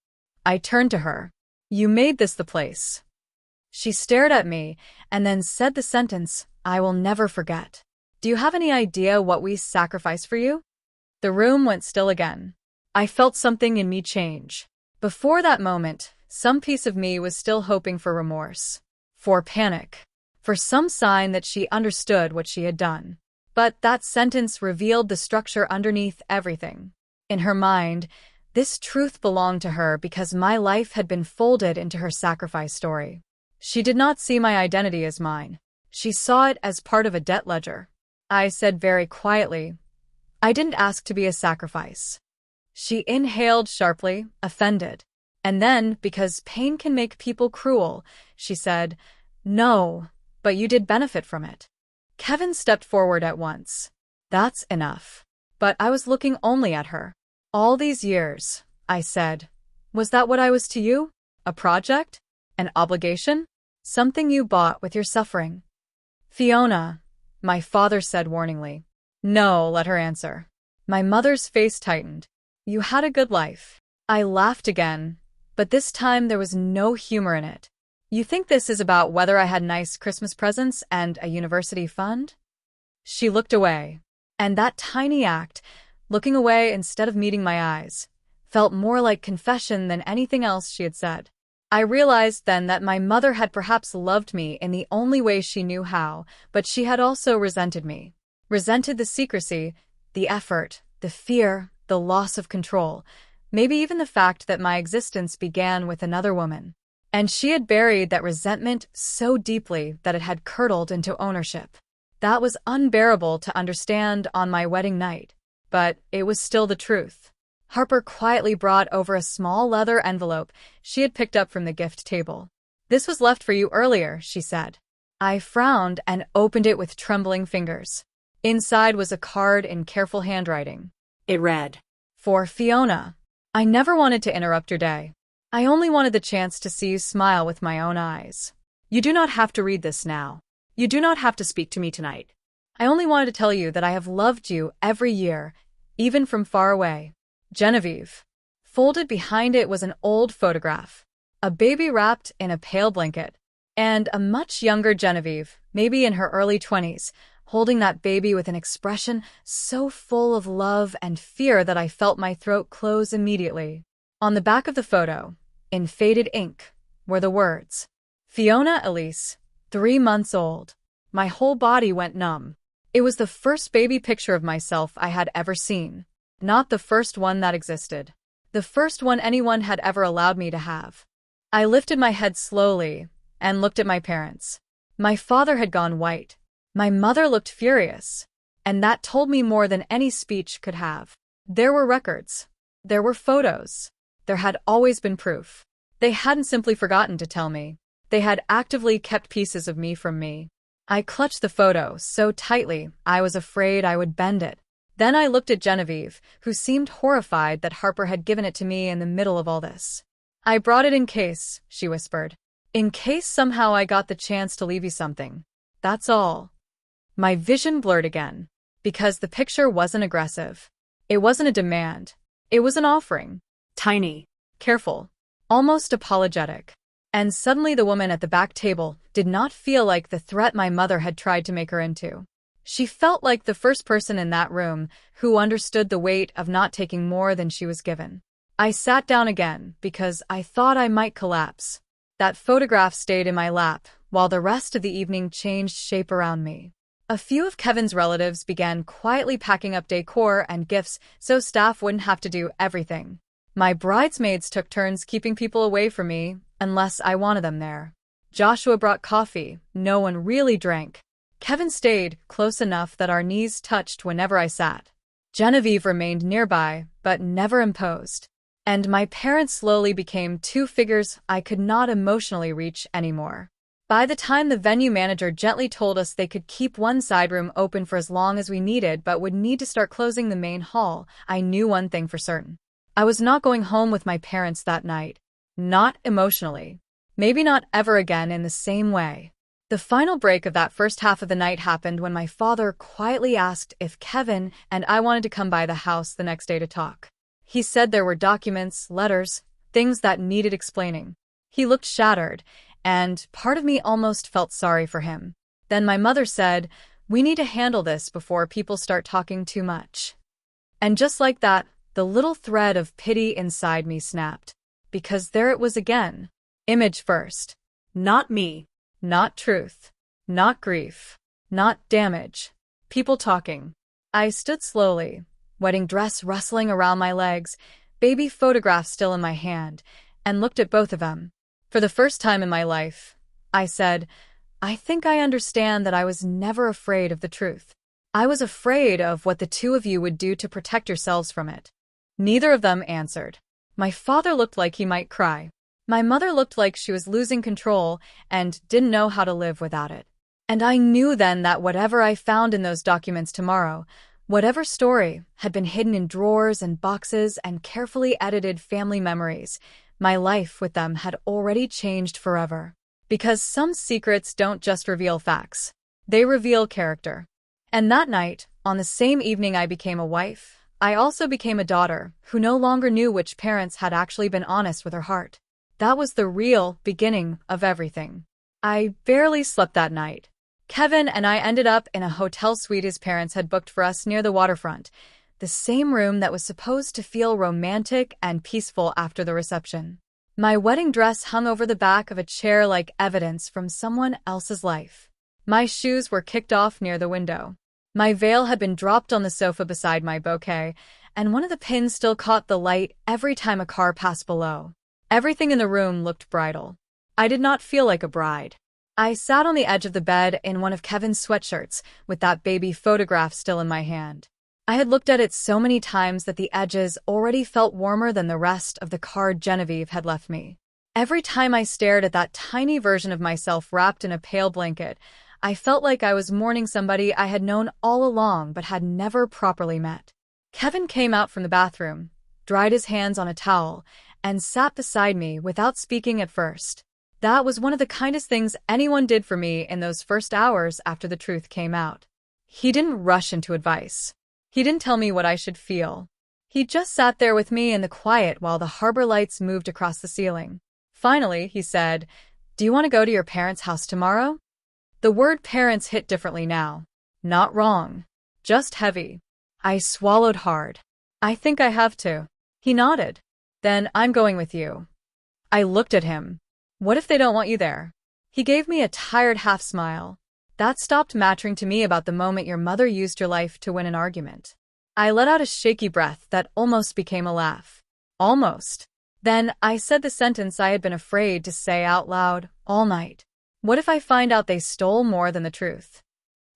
I turned to her. You made this the place. She stared at me and then said the sentence I will never forget. Do you have any idea what we sacrificed for you? The room went still again. I felt something in me change. Before that moment, some piece of me was still hoping for remorse, for panic, for some sign that she understood what she had done. But that sentence revealed the structure underneath everything. In her mind, this truth belonged to her because my life had been folded into her sacrifice story. She did not see my identity as mine. She saw it as part of a debt ledger. I said very quietly, I didn't ask to be a sacrifice. She inhaled sharply, offended. And then, because pain can make people cruel, she said, No, but you did benefit from it. Kevin stepped forward at once. That's enough. But I was looking only at her. All these years, I said. Was that what I was to you? A project? An obligation? Something you bought with your suffering? Fiona, my father said warningly. No, let her answer. My mother's face tightened. You had a good life. I laughed again, but this time there was no humor in it. You think this is about whether I had nice Christmas presents and a university fund? She looked away, and that tiny act, looking away instead of meeting my eyes, felt more like confession than anything else she had said. I realized then that my mother had perhaps loved me in the only way she knew how, but she had also resented me. Resented the secrecy, the effort, the fear, the loss of control, maybe even the fact that my existence began with another woman. And she had buried that resentment so deeply that it had curdled into ownership. That was unbearable to understand on my wedding night, but it was still the truth. Harper quietly brought over a small leather envelope she had picked up from the gift table. "This was left for you earlier," she said. I frowned and opened it with trembling fingers. Inside was a card in careful handwriting. It read, "For Fiona. I never wanted to interrupt your day. I only wanted the chance to see you smile with my own eyes. You do not have to read this now. You do not have to speak to me tonight. I only wanted to tell you that I have loved you every year, even from far away. Genevieve." Folded behind it was an old photograph, a baby wrapped in a pale blanket, and a much younger Genevieve, maybe in her early 20s, holding that baby with an expression so full of love and fear that I felt my throat close immediately. On the back of the photo, in faded ink, were the words, "Fiona Elise, 3 months old." My whole body went numb. It was the first baby picture of myself I had ever seen. Not the first one that existed. The first one anyone had ever allowed me to have. I lifted my head slowly and looked at my parents. My father had gone white. My mother looked furious. And that told me more than any speech could have. There were records. There were photos. There had always been proof. They hadn't simply forgotten to tell me. They had actively kept pieces of me from me. I clutched the photo so tightly I was afraid I would bend it. Then I looked at Genevieve, who seemed horrified that Harper had given it to me in the middle of all this. "I brought it in case," she whispered. "In case somehow I got the chance to leave you something. That's all." My vision blurred again, because the picture wasn't aggressive. It wasn't a demand. It was an offering. Tiny. Careful. Almost apologetic. And suddenly the woman at the back table did not feel like the threat my mother had tried to make her into. She felt like the first person in that room who understood the weight of not taking more than she was given. I sat down again because I thought I might collapse. That photograph stayed in my lap while the rest of the evening changed shape around me. A few of Kevin's relatives began quietly packing up decor and gifts so staff wouldn't have to do everything. My bridesmaids took turns keeping people away from me unless I wanted them there. Joshua brought coffee. No one really drank. Kevin stayed close enough that our knees touched whenever I sat. Genevieve remained nearby, but never imposed. And my parents slowly became two figures I could not emotionally reach anymore. By the time the venue manager gently told us they could keep one side room open for as long as we needed but would need to start closing the main hall, I knew one thing for certain. I was not going home with my parents that night. Not emotionally. Maybe not ever again in the same way. The final break of that first half of the night happened when my father quietly asked if Kevin and I wanted to come by the house the next day to talk. He said there were documents, letters, things that needed explaining. He looked shattered, and part of me almost felt sorry for him. Then my mother said, "We need to handle this before people start talking too much." And just like that, the little thread of pity inside me snapped. Because there it was again. Image first. Not me. Not truth. Not grief. Not damage. People talking. I stood slowly, wedding dress rustling around my legs, baby photograph still in my hand, and looked at both of them. For the first time in my life, I said, "I think I understand that I was never afraid of the truth. I was afraid of what the two of you would do to protect yourselves from it." Neither of them answered. My father looked like he might cry. My mother looked like she was losing control and didn't know how to live without it. And I knew then that whatever I found in those documents tomorrow, whatever story had been hidden in drawers and boxes and carefully edited family memories, my life with them had already changed forever. Because some secrets don't just reveal facts. They reveal character. And that night, on the same evening I became a wife, I also became a daughter who no longer knew which parents had actually been honest with her heart. That was the real beginning of everything. I barely slept that night. Kevin and I ended up in a hotel suite his parents had booked for us near the waterfront, the same room that was supposed to feel romantic and peaceful after the reception. My wedding dress hung over the back of a chair like evidence from someone else's life. My shoes were kicked off near the window. My veil had been dropped on the sofa beside my bouquet, and one of the pins still caught the light every time a car passed below. Everything in the room looked bridal. I did not feel like a bride. I sat on the edge of the bed in one of Kevin's sweatshirts, with that baby photograph still in my hand. I had looked at it so many times that the edges already felt warmer than the rest of the card Genevieve had left me. Every time I stared at that tiny version of myself wrapped in a pale blanket, I felt like I was mourning somebody I had known all along but had never properly met. Kevin came out from the bathroom, dried his hands on a towel, and sat beside me without speaking at first. That was one of the kindest things anyone did for me in those first hours after the truth came out. He didn't rush into advice. He didn't tell me what I should feel. He just sat there with me in the quiet while the harbor lights moved across the ceiling. Finally, he said, "Do you want to go to your parents' house tomorrow?" The word parents hit differently now. Not wrong. Just heavy. I swallowed hard. "I think I have to." He nodded. "Then I'm going with you." I looked at him. "What if they don't want you there?" He gave me a tired half smile. "That stopped mattering to me about the moment your mother used your life to win an argument." I let out a shaky breath that almost became a laugh. Almost. Then I said the sentence I had been afraid to say out loud all night. "What if I find out they stole more than the truth?"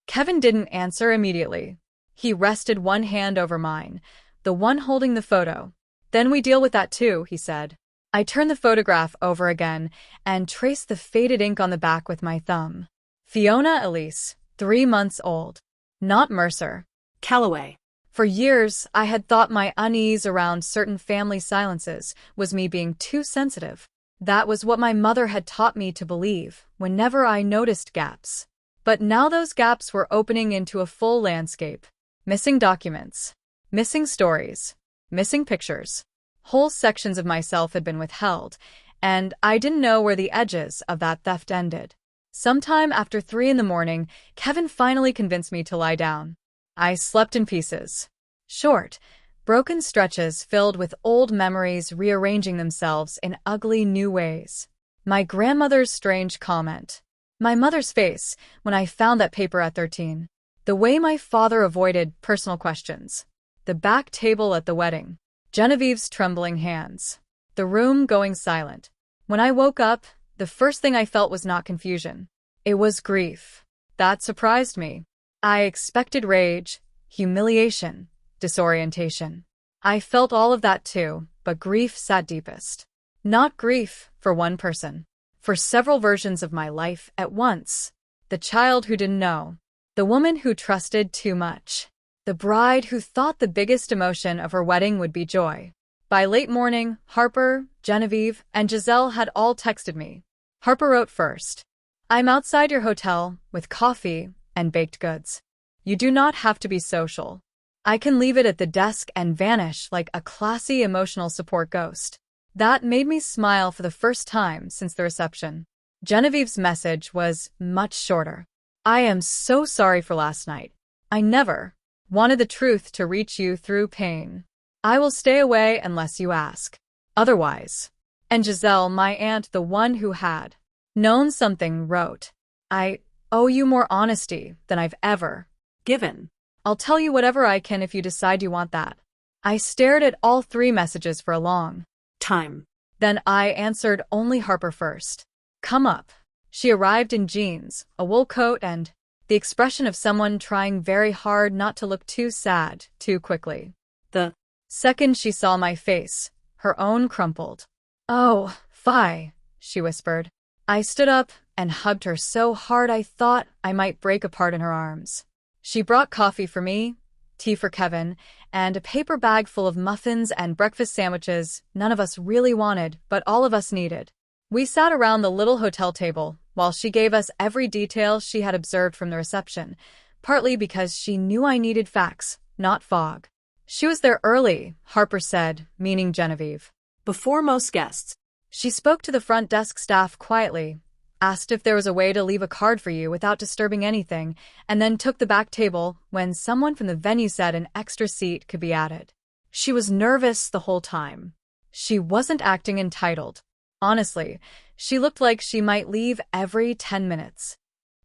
Kevin didn't answer immediately. He rested one hand over mine, the one holding the photo. "Then we deal with that too," he said. I turned the photograph over again and traced the faded ink on the back with my thumb. Fiona Elise, 3 months old. Not Mercer. Calloway. For years, I had thought my unease around certain family silences was me being too sensitive. That was what my mother had taught me to believe whenever I noticed gaps. But now those gaps were opening into a full landscape. Missing documents. Missing stories. Missing pictures. Whole sections of myself had been withheld, and I didn't know where the edges of that theft ended. Sometime after 3 in the morning, Kevin finally convinced me to lie down. I slept in pieces. Short, broken stretches filled with old memories rearranging themselves in ugly new ways. My grandmother's strange comment. My mother's face when I found that paper at 13. The way my father avoided personal questions. The back table at the wedding. Genevieve's trembling hands. The room going silent. When I woke up, the first thing I felt was not confusion. It was grief. That surprised me. I expected rage, humiliation, disorientation. I felt all of that too, but grief sat deepest. Not grief for one person. For several versions of my life at once. The child who didn't know. The woman who trusted too much. The bride who thought the biggest emotion of her wedding would be joy. By late morning, Harper, Genevieve, and Giselle had all texted me. Harper wrote first. "I'm outside your hotel with coffee and baked goods. You do not have to be social. I can leave it at the desk and vanish like a classy emotional support ghost." That made me smile for the first time since the reception. Genevieve's message was much shorter. "I am so sorry for last night. I never wanted the truth to reach you through pain. I will stay away unless you ask. Otherwise." And Giselle, my aunt, the one who had known something, wrote, "I owe you more honesty than I've ever Given. I'll tell you whatever I can if you decide you want that." I stared at all 3 messages for a long Time. Then I answered only Harper first. "Come up." She arrived in jeans, a wool coat, and the expression of someone trying very hard not to look too sad too quickly. The second she saw my face, her own crumpled. "Oh, fie," she whispered. I stood up and hugged her so hard I thought I might break apart in her arms. She brought coffee for me, tea for Kevin, and a paper bag full of muffins and breakfast sandwiches none of us really wanted, but all of us needed. We sat around the little hotel table while she gave us every detail she had observed from the reception, partly because she knew I needed facts, not fog. She was there early, Harper said, meaning Genevieve. Before most guests. She spoke to the front desk staff quietly, asked if there was a way to leave a card for you without disturbing anything, and then took the back table when someone from the venue said an extra seat could be added. She was nervous the whole time. She wasn't acting entitled. Honestly, she looked like she might leave every 10 minutes.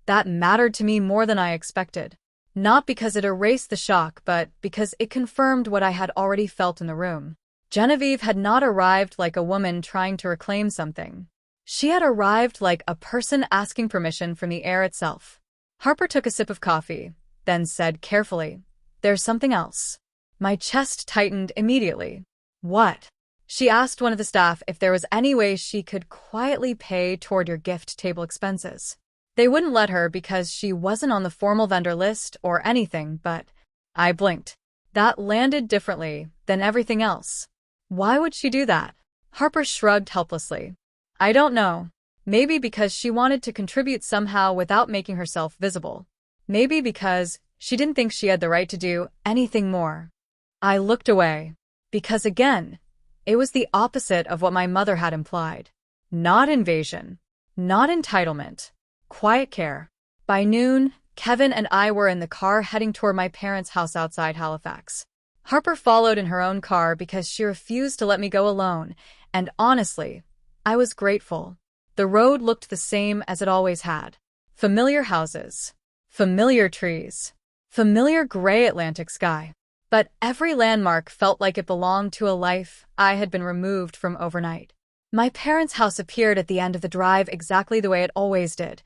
That mattered to me more than I expected. Not because it erased the shock, but because it confirmed what I had already felt in the room. Genevieve had not arrived like a woman trying to reclaim something. She had arrived like a person asking permission from the air itself. Harper took a sip of coffee, then said carefully, "There's something else." My chest tightened immediately. "What?" She asked one of the staff if there was any way she could quietly pay toward your gift table expenses. They wouldn't let her because she wasn't on the formal vendor list or anything, but I blinked. That landed differently than everything else. Why would she do that? Harper shrugged helplessly. I don't know. Maybe because she wanted to contribute somehow without making herself visible. Maybe because she didn't think she had the right to do anything more. I looked away. Because again, it was the opposite of what my mother had implied. Not invasion. Not entitlement. Quiet care. By noon, Kevin and I were in the car heading toward my parents' house outside Halifax. Harper followed in her own car because she refused to let me go alone, and honestly, I was grateful. The road looked the same as it always had. Familiar houses. Familiar trees. Familiar gray Atlantic sky. But every landmark felt like it belonged to a life I had been removed from overnight. My parents' house appeared at the end of the drive exactly the way it always did.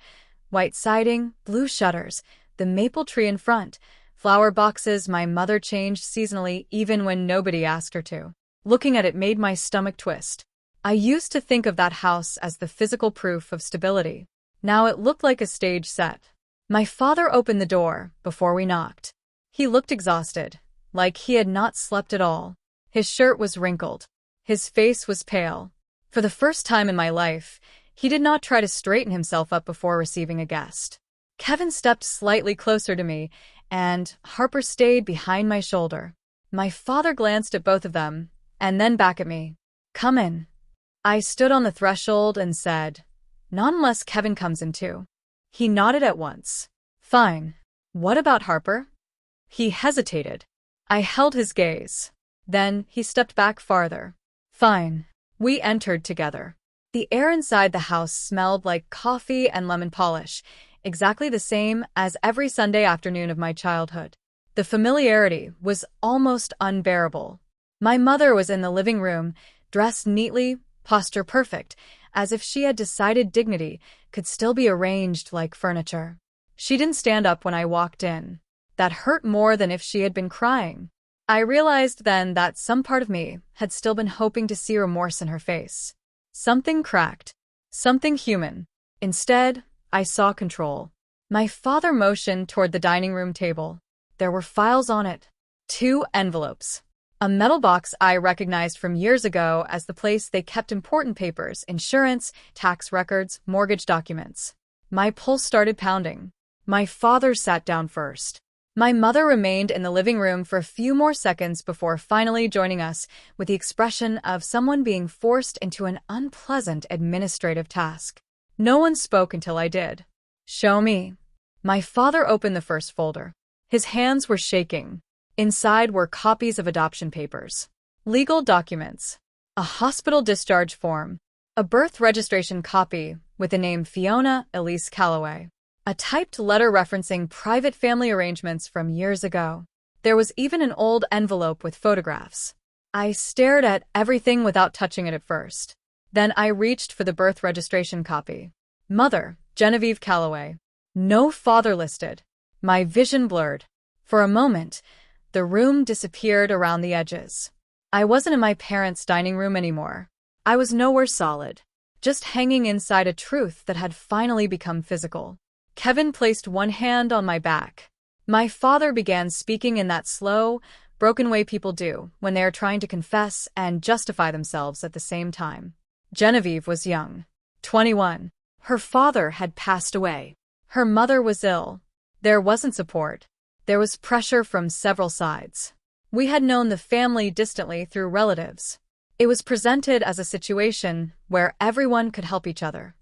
White siding, blue shutters, the maple tree in front, flower boxes my mother changed seasonally even when nobody asked her to. Looking at it made my stomach twist. I used to think of that house as the physical proof of stability. Now it looked like a stage set. My father opened the door before we knocked. He looked exhausted, like he had not slept at all. His shirt was wrinkled. His face was pale. For the first time in my life, he did not try to straighten himself up before receiving a guest. Kevin stepped slightly closer to me, and Harper stayed behind my shoulder. My father glanced at both of them, and then back at me. Come in. I stood on the threshold and said, not unless Kevin comes in too. He nodded at once. Fine. What about Harper? He hesitated. I held his gaze. Then he stepped back farther. Fine. We entered together. The air inside the house smelled like coffee and lemon polish, exactly the same as every Sunday afternoon of my childhood. The familiarity was almost unbearable. My mother was in the living room, dressed neatly, posture perfect, as if she had decided dignity could still be arranged like furniture. She didn't stand up when I walked in. That hurt more than if she had been crying. I realized then that some part of me had still been hoping to see remorse in her face. Something cracked. Something human. Instead, I saw control. My father motioned toward the dining room table. There were files on it. 2 envelopes. A metal box I recognized from years ago as the place they kept important papers, insurance, tax records, mortgage documents. My pulse started pounding. My father sat down first. My mother remained in the living room for a few more seconds before finally joining us with the expression of someone being forced into an unpleasant administrative task. No one spoke until I did. Show me. My father opened the first folder. His hands were shaking. Inside were copies of adoption papers, legal documents, a hospital discharge form, a birth registration copy with the name Fiona Elise Calloway. A typed letter referencing private family arrangements from years ago. There was even an old envelope with photographs. I stared at everything without touching it at first. Then I reached for the birth registration copy. Mother, Genevieve Calloway. No father listed. My vision blurred. For a moment, the room disappeared around the edges. I wasn't in my parents' dining room anymore. I was nowhere solid, just hanging inside a truth that had finally become physical. Kevin placed one hand on my back. My father began speaking in that slow, broken way people do when they are trying to confess and justify themselves at the same time. Genevieve was young, 21. Her father had passed away. Her mother was ill. There wasn't support. There was pressure from several sides. We had known the family distantly through relatives. It was presented as a situation where everyone could help each other.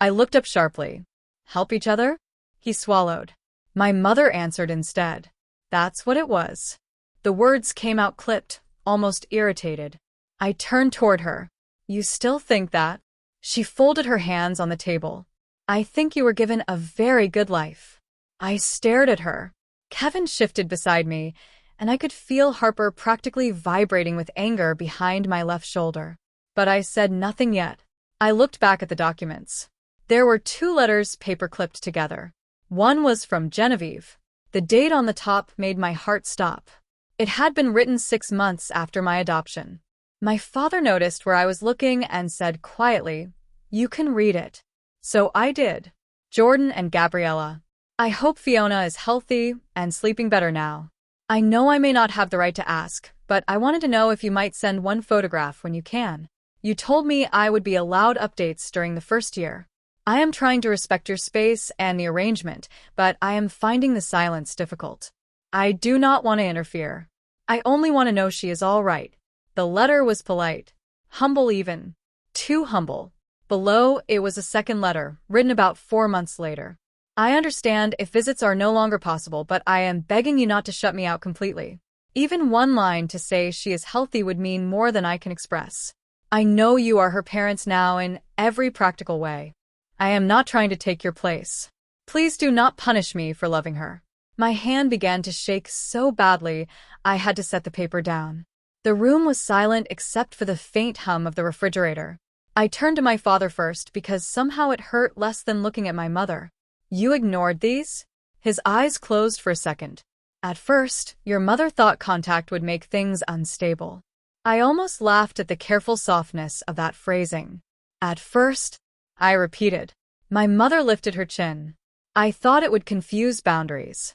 I looked up sharply. Help each other? He swallowed. My mother answered instead. That's what it was. The words came out clipped, almost irritated. I turned toward her. You still think that? She folded her hands on the table. I think you were given a very good life. I stared at her. Kevin shifted beside me, and I could feel Harper practically vibrating with anger behind my left shoulder. But I said nothing yet. I looked back at the documents. There were 2 letters paper-clipped together. One was from Genevieve. The date on the top made my heart stop. It had been written 6 months after my adoption. My father noticed where I was looking and said quietly, "You can read it." So I did. Jordan and Gabriella. I hope Fiona is healthy and sleeping better now. I know I may not have the right to ask, but I wanted to know if you might send one photograph when you can. You told me I would be allowed updates during the first year. I am trying to respect your space and the arrangement, but I am finding the silence difficult. I do not want to interfere. I only want to know she is all right. The letter was polite. Humble even. Too humble. Below, it was a second letter, written about 4 months later. I understand if visits are no longer possible, but I am begging you not to shut me out completely. Even one line to say she is healthy would mean more than I can express. I know you are her parents now in every practical way. I am not trying to take your place. Please do not punish me for loving her. My hand began to shake so badly, I had to set the paper down. The room was silent except for the faint hum of the refrigerator. I turned to my father first because somehow it hurt less than looking at my mother. You ignored these? His eyes closed for a second. At first, your mother thought contact would make things unstable. I almost laughed at the careful softness of that phrasing. At first, I repeated. My mother lifted her chin. I thought it would confuse boundaries.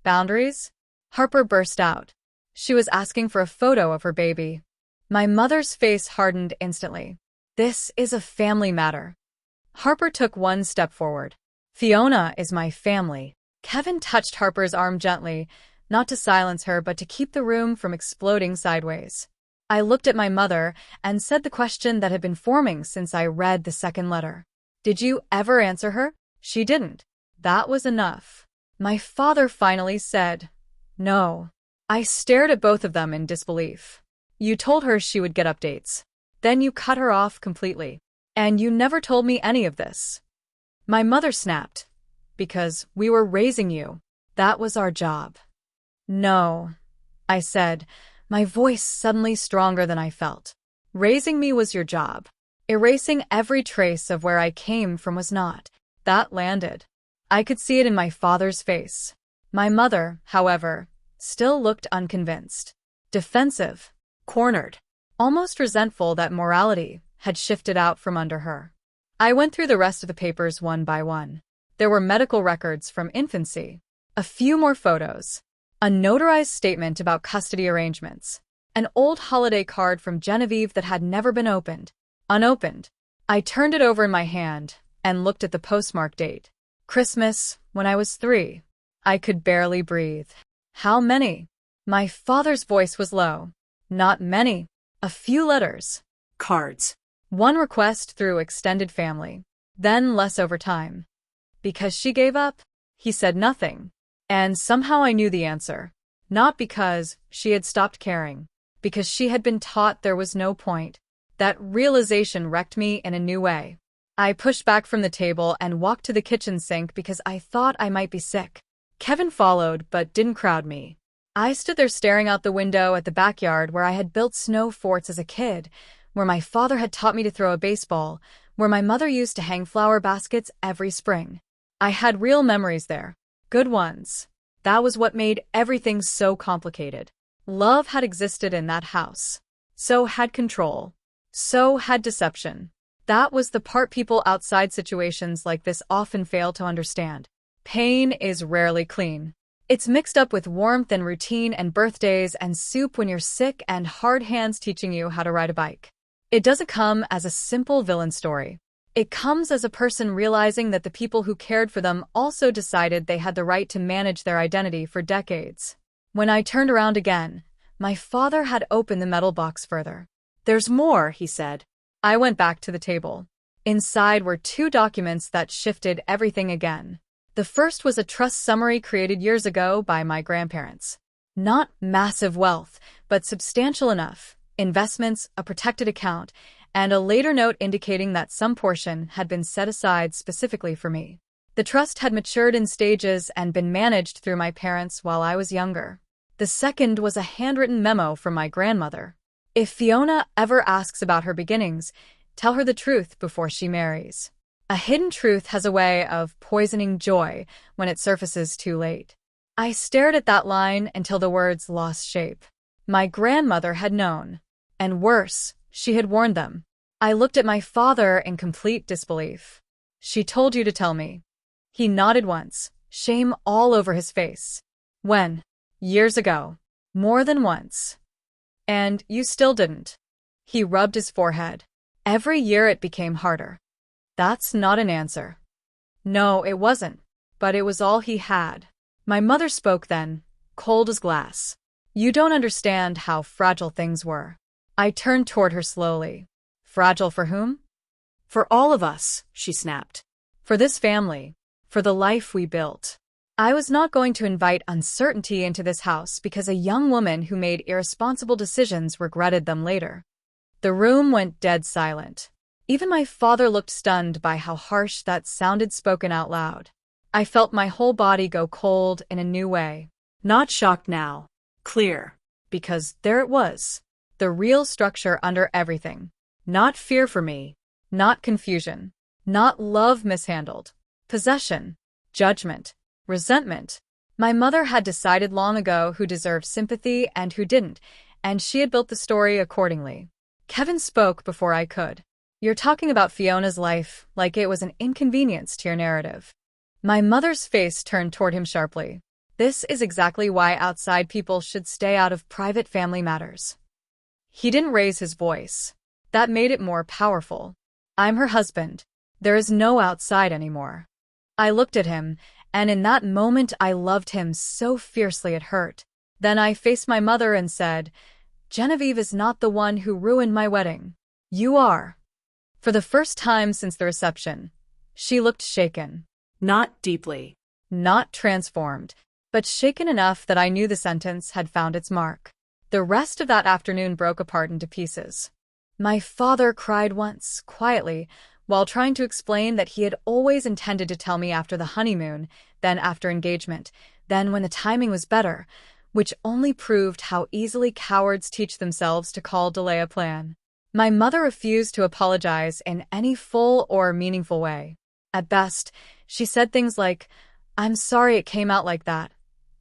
Boundaries? Harper burst out. She was asking for a photo of her baby. My mother's face hardened instantly. This is a family matter. Harper took one step forward. Fiona is my family. Kevin touched Harper's arm gently, not to silence her but to keep the room from exploding sideways. I looked at my mother and said the question that had been forming since I read the second letter. Did you ever answer her? She didn't. That was enough. My father finally said, no. I stared at both of them in disbelief. You told her she would get updates. Then you cut her off completely. And you never told me any of this. My mother snapped. Because we were raising you. That was our job. No, I said, my voice suddenly stronger than I felt. Raising me was your job. Erasing every trace of where I came from was not. That landed. I could see it in my father's face. My mother, however, still looked unconvinced. Defensive. Cornered. Almost resentful that morality had shifted out from under her. I went through the rest of the papers one by one. There were medical records from infancy, a few more photos, a notarized statement about custody arrangements, an old holiday card from Genevieve that had never been opened. Unopened. I turned it over in my hand and looked at the postmark date. Christmas, when I was 3. I could barely breathe. How many? My father's voice was low. Not many. A few letters. Cards. One request through extended family. Then less over time. Because she gave up? He said nothing. And somehow I knew the answer. Not because she had stopped caring. Because she had been taught there was no point. That realization wrecked me in a new way. I pushed back from the table and walked to the kitchen sink because I thought I might be sick. Kevin followed but didn't crowd me. I stood there staring out the window at the backyard where I had built snow forts as a kid, where my father had taught me to throw a baseball, where my mother used to hang flower baskets every spring. I had real memories there. Good ones. That was what made everything so complicated. Love had existed in that house. So had control. So had deception. That was the part people outside situations like this often fail to understand. Pain is rarely clean. It's mixed up with warmth and routine and birthdays and soup when you're sick and hard hands teaching you how to ride a bike. It doesn't come as a simple villain story. It comes as a person realizing that the people who cared for them also decided they had the right to manage their identity for decades. When I turned around again, My father had opened the metal box further. There's more, he said. I went back to the table. Inside were two documents that shifted everything again. The first was a trust summary created years ago by my grandparents. Not massive wealth, but substantial enough. Investments, a protected account, and a later note indicating that some portion had been set aside specifically for me. The trust had matured in stages and been managed through my parents while I was younger. The second was a handwritten memo from my grandmother. If Fiona ever asks about her beginnings, tell her the truth before she marries. A hidden truth has a way of poisoning joy when it surfaces too late. I stared at that line until the words lost shape. My grandmother had known. And worse, she had warned them. I looked at my father in complete disbelief. She told you to tell me. He nodded once, shame all over his face. When? Years ago. More than once. And you still didn't. He rubbed his forehead. Every year it became harder. That's not an answer. No, it wasn't. But it was all he had. My mother spoke then, cold as glass. You don't understand how fragile things were. I turned toward her slowly. Fragile for whom? For all of us, she snapped. For this family. For the life we built. I was not going to invite uncertainty into this house because a young woman who made irresponsible decisions regretted them later. The room went dead silent. Even my father looked stunned by how harsh that sounded spoken out loud. I felt my whole body go cold in a new way. Not shocked now. Clear. Because there it was. The real structure under everything. Not fear for me. Not confusion. Not love mishandled. Possession. Judgment. Resentment. My mother had decided long ago who deserved sympathy and who didn't, and she had built the story accordingly. Kevin spoke before I could. You're talking about Fiona's life like it was an inconvenience to your narrative. My mother's face turned toward him sharply. This is exactly why outside people should stay out of private family matters. He didn't raise his voice. That made it more powerful. I'm her husband. There is no outside anymore. I looked at him, and in that moment I loved him so fiercely it hurt. Then I faced my mother and said, Genevieve is not the one who ruined my wedding. You are. For the first time since the reception, she looked shaken. Not deeply. Not transformed, but shaken enough that I knew the sentence had found its mark. The rest of that afternoon broke apart into pieces. My father cried once, quietly, while trying to explain that he had always intended to tell me after the honeymoon, then after engagement, then when the timing was better, which only proved how easily cowards teach themselves to call delay a plan. My mother refused to apologize in any full or meaningful way. At best, she said things like, I'm sorry it came out like that,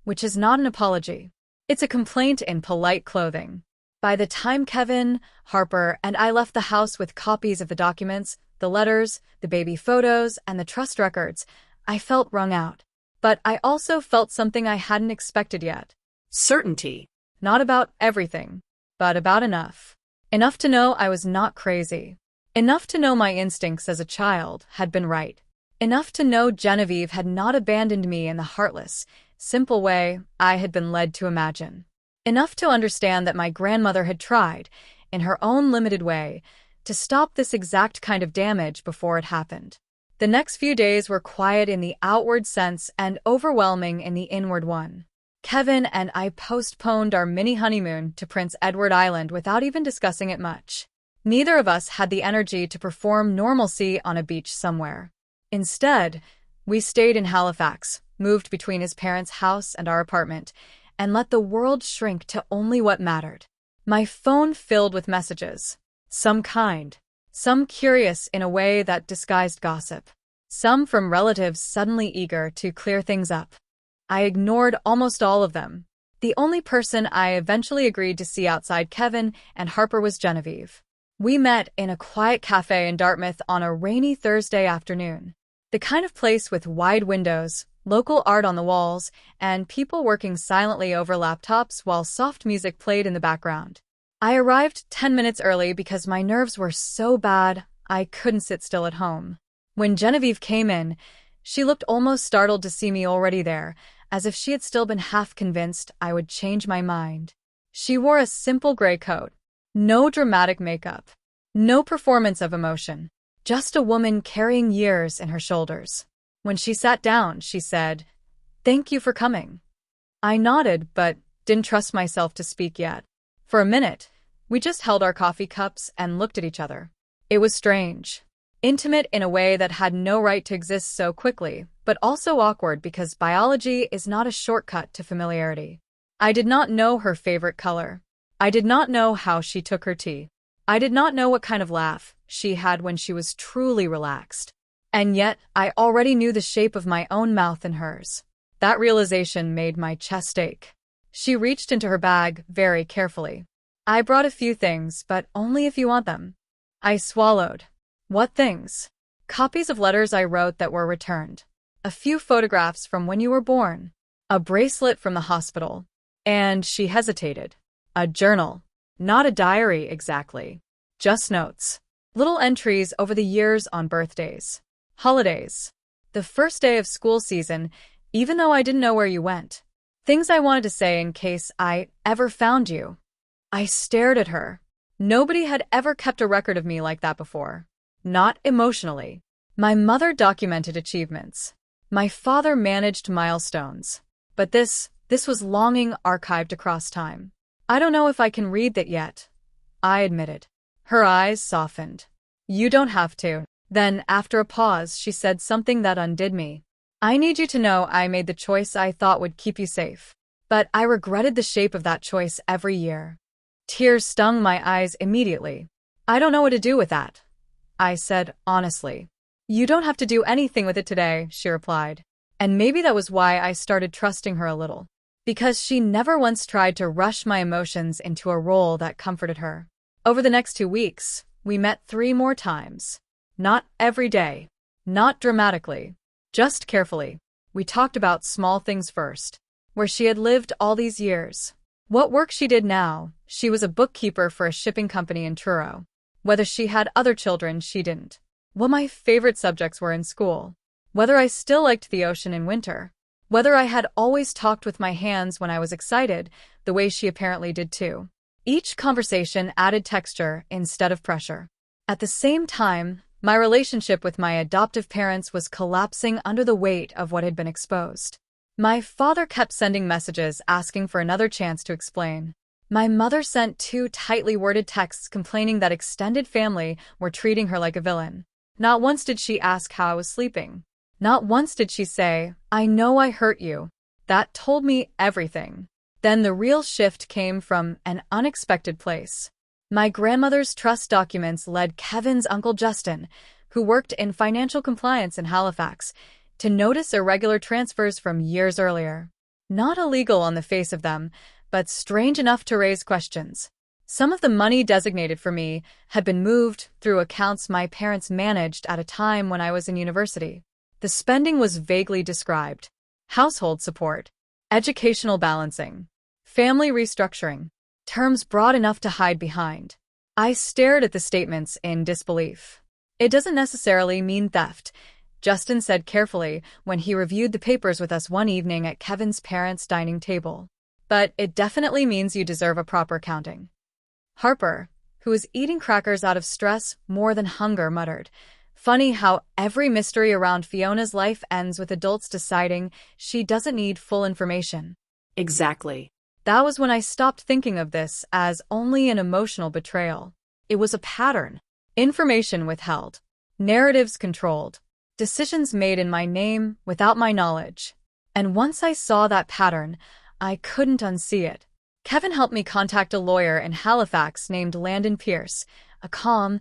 which is not an apology. It's a complaint in polite clothing. By the time Kevin, Harper, and I left the house with copies of the documents, the letters, the baby photos, and the trust records, I felt wrung out. But I also felt something I hadn't expected yet. Certainty. Not about everything, but about enough. Enough to know I was not crazy. Enough to know my instincts as a child had been right. Enough to know Genevieve had not abandoned me in the heartless, simple way I had been led to imagine. Enough to understand that my grandmother had tried, in her own limited way, to stop this exact kind of damage before it happened. The next few days were quiet in the outward sense and overwhelming in the inward one. Kevin and I postponed our mini honeymoon to Prince Edward Island without even discussing it much. Neither of us had the energy to perform normalcy on a beach somewhere. Instead, we stayed in Halifax, moved between his parents' house and our apartment, and let the world shrink to only what mattered. My phone filled with messages. Some kind. Some curious in a way that disguised gossip. Some from relatives suddenly eager to clear things up. I ignored almost all of them. The only person I eventually agreed to see outside Kevin and Harper was Genevieve. We met in a quiet cafe in Dartmouth on a rainy Thursday afternoon. The kind of place with wide windows, local art on the walls, and people working silently over laptops while soft music played in the background. I arrived 10 minutes early because my nerves were so bad I couldn't sit still at home. When Genevieve came in, she looked almost startled to see me already there, as if she had still been half convinced I would change my mind. She wore a simple gray coat. No dramatic makeup. No performance of emotion. Just a woman carrying years in her shoulders. When she sat down, she said, "Thank you for coming." I nodded, but didn't trust myself to speak yet. For a minute, we just held our coffee cups and looked at each other. It was strange. Intimate in a way that had no right to exist so quickly, but also awkward because biology is not a shortcut to familiarity. I did not know her favorite color. I did not know how she took her tea. I did not know what kind of laugh she had when she was truly relaxed. And yet, I already knew the shape of my own mouth and hers. That realization made my chest ache. She reached into her bag very carefully. "I brought a few things, but only if you want them." I swallowed. "What things?" "Copies of letters I wrote that were returned. A few photographs from when you were born. A bracelet from the hospital." And she hesitated. "A journal. Not a diary exactly. Just notes. Little entries over the years on birthdays. Holidays. The first day of school season, even though I didn't know where you went. Things I wanted to say in case I ever found you." I stared at her. Nobody had ever kept a record of me like that before. Not emotionally. My mother documented achievements. My father managed milestones. But this was longing archived across time. "I don't know if I can read that yet," I admitted. Her eyes softened. "You don't have to." Then, after a pause, she said something that undid me. "I need you to know I made the choice I thought would keep you safe. But I regretted the shape of that choice every year." Tears stung my eyes immediately. "I don't know what to do with that," I said honestly. "You don't have to do anything with it today," she replied. And maybe that was why I started trusting her a little. Because she never once tried to rush my emotions into a role that comforted her. Over the next 2 weeks, we met 3 more times. Not every day. Not dramatically. Just carefully. We talked about small things first. Where she had lived all these years. What work she did now. She was a bookkeeper for a shipping company in Truro. Whether she had other children she didn't. What my favorite subjects were in school. Whether I still liked the ocean in winter. Whether I had always talked with my hands when I was excited, the way she apparently did too. Each conversation added texture instead of pressure. At the same time, my relationship with my adoptive parents was collapsing under the weight of what had been exposed. My father kept sending messages asking for another chance to explain. My mother sent 2 tightly worded texts complaining that extended family were treating her like a villain. Not once did she ask how I was sleeping. Not once did she say, "I know I hurt you." That told me everything. Then the real shift came from an unexpected place. My grandmother's trust documents led Kevin's uncle Justin, who worked in financial compliance in Halifax, to notice irregular transfers from years earlier. Not illegal on the face of them, but strange enough to raise questions. Some of the money designated for me had been moved through accounts my parents managed at a time when I was in university. The spending was vaguely described. Household support, educational balancing, family restructuring, terms broad enough to hide behind. I stared at the statements in disbelief. "It doesn't necessarily mean theft," Justin said carefully when he reviewed the papers with us one evening at Kevin's parents' dining table. "But it definitely means you deserve a proper accounting." Harper, who was eating crackers out of stress more than hunger, muttered, "Funny how every mystery around Fiona's life ends with adults deciding she doesn't need full information." Exactly. That was when I stopped thinking of this as only an emotional betrayal. It was a pattern. Information withheld. Narratives controlled. Decisions made in my name without my knowledge. And once I saw that pattern, I couldn't unsee it. Kevin helped me contact a lawyer in Halifax named Landon Pierce, a calm,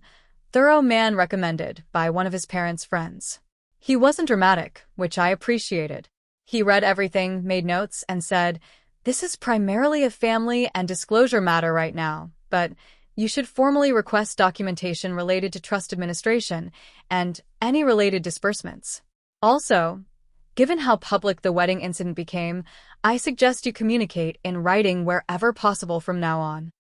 thorough man recommended by one of his parents' friends. He wasn't dramatic, which I appreciated. He read everything, made notes, and said, "This is primarily a family and disclosure matter right now, but you should formally request documentation related to trust administration and any related disbursements. Also, given how public the wedding incident became, I suggest you communicate in writing wherever possible from now on."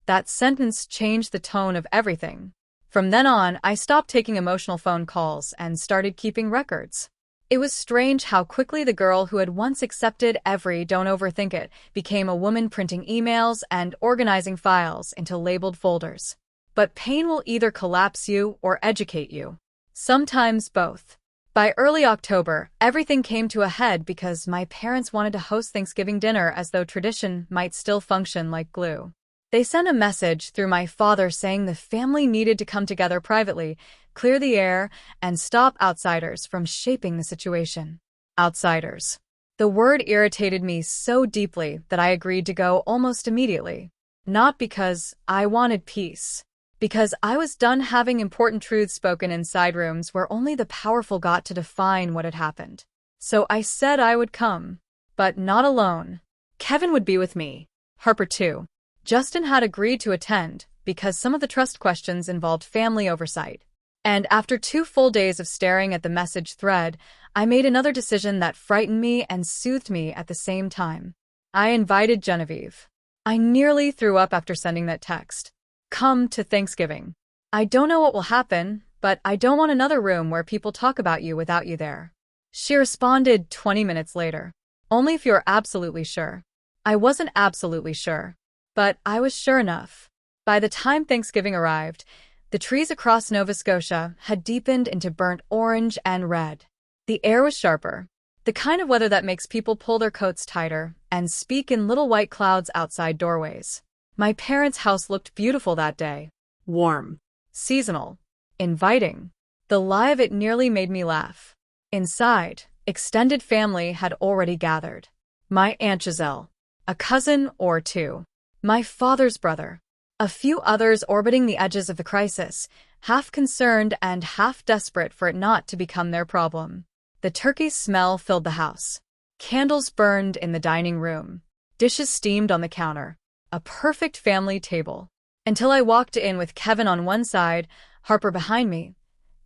That sentence changed the tone of everything. From then on, I stopped taking emotional phone calls and started keeping records. It was strange how quickly the girl who had once accepted every "don't overthink it" became a woman printing emails and organizing files into labeled folders. But pain will either collapse you or educate you. Sometimes both. By early October, everything came to a head because my parents wanted to host Thanksgiving dinner as though tradition might still function like glue. They sent a message through my father saying the family needed to come together privately, clear the air, and stop outsiders from shaping the situation. Outsiders. The word irritated me so deeply that I agreed to go almost immediately. Not because I wanted peace. Because I was done having important truths spoken in side rooms where only the powerful got to define what had happened. So I said I would come. But not alone. Kevin would be with me. Harper too. Justin had agreed to attend because some of the trust questions involved family oversight. And after 2 full days of staring at the message thread, I made another decision that frightened me and soothed me at the same time. I invited Genevieve. I nearly threw up after sending that text. Come to Thanksgiving. I don't know what will happen, but I don't want another room where people talk about you without you there. She responded 20 minutes later. Only if you're absolutely sure. I wasn't absolutely sure. But I was sure enough. By the time Thanksgiving arrived, the trees across Nova Scotia had deepened into burnt orange and red. The air was sharper, the kind of weather that makes people pull their coats tighter and speak in little white clouds outside doorways. My parents' house looked beautiful that day. Warm. Seasonal. Inviting. The lie of it nearly made me laugh. Inside, extended family had already gathered. My Aunt Giselle. A cousin or two. My father's brother. A few others orbiting the edges of the crisis, half concerned and half desperate for it not to become their problem. The turkey smell filled the house. Candles burned in the dining room. Dishes steamed on the counter. A perfect family table. Until I walked in with Kevin on one side, Harper behind me,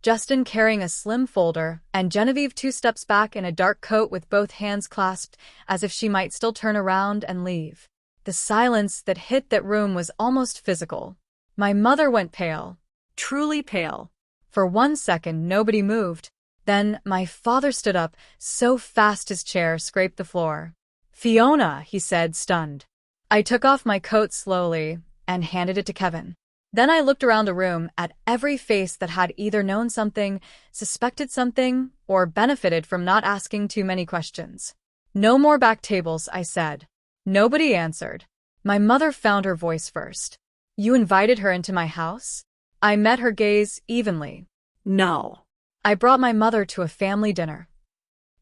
Justin carrying a slim folder, and Genevieve 2 steps back in a dark coat with both hands clasped, as if she might still turn around and leave. The silence that hit that room was almost physical. My mother went pale. Truly pale. For 1 second, nobody moved. Then my father stood up, so fast his chair scraped the floor. "Fiona," he said, stunned. I took off my coat slowly and handed it to Kevin. Then I looked around the room at every face that had either known something, suspected something, or benefited from not asking too many questions. "No more back tables," I said. Nobody answered. My mother found her voice first. "You invited her into my house?" I met her gaze evenly. No. "I brought my mother to a family dinner."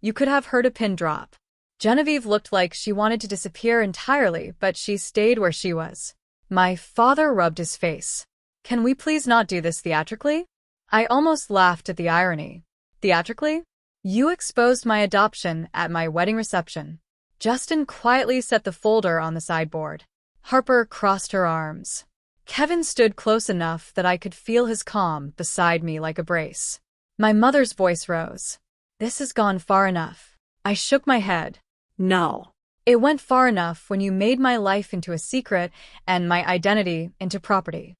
You could have heard a pin drop. Genevieve looked like she wanted to disappear entirely, but she stayed where she was. My father rubbed his face. "Can we please not do this theatrically?" I almost laughed at the irony. Theatrically? You exposed my adoption at my wedding reception. Justin quietly set the folder on the sideboard. Harper crossed her arms. Kevin stood close enough that I could feel his calm beside me like a brace. My mother's voice rose. "This has gone far enough." I shook my head. No. "It went far enough when you made my life into a secret and my identity into property."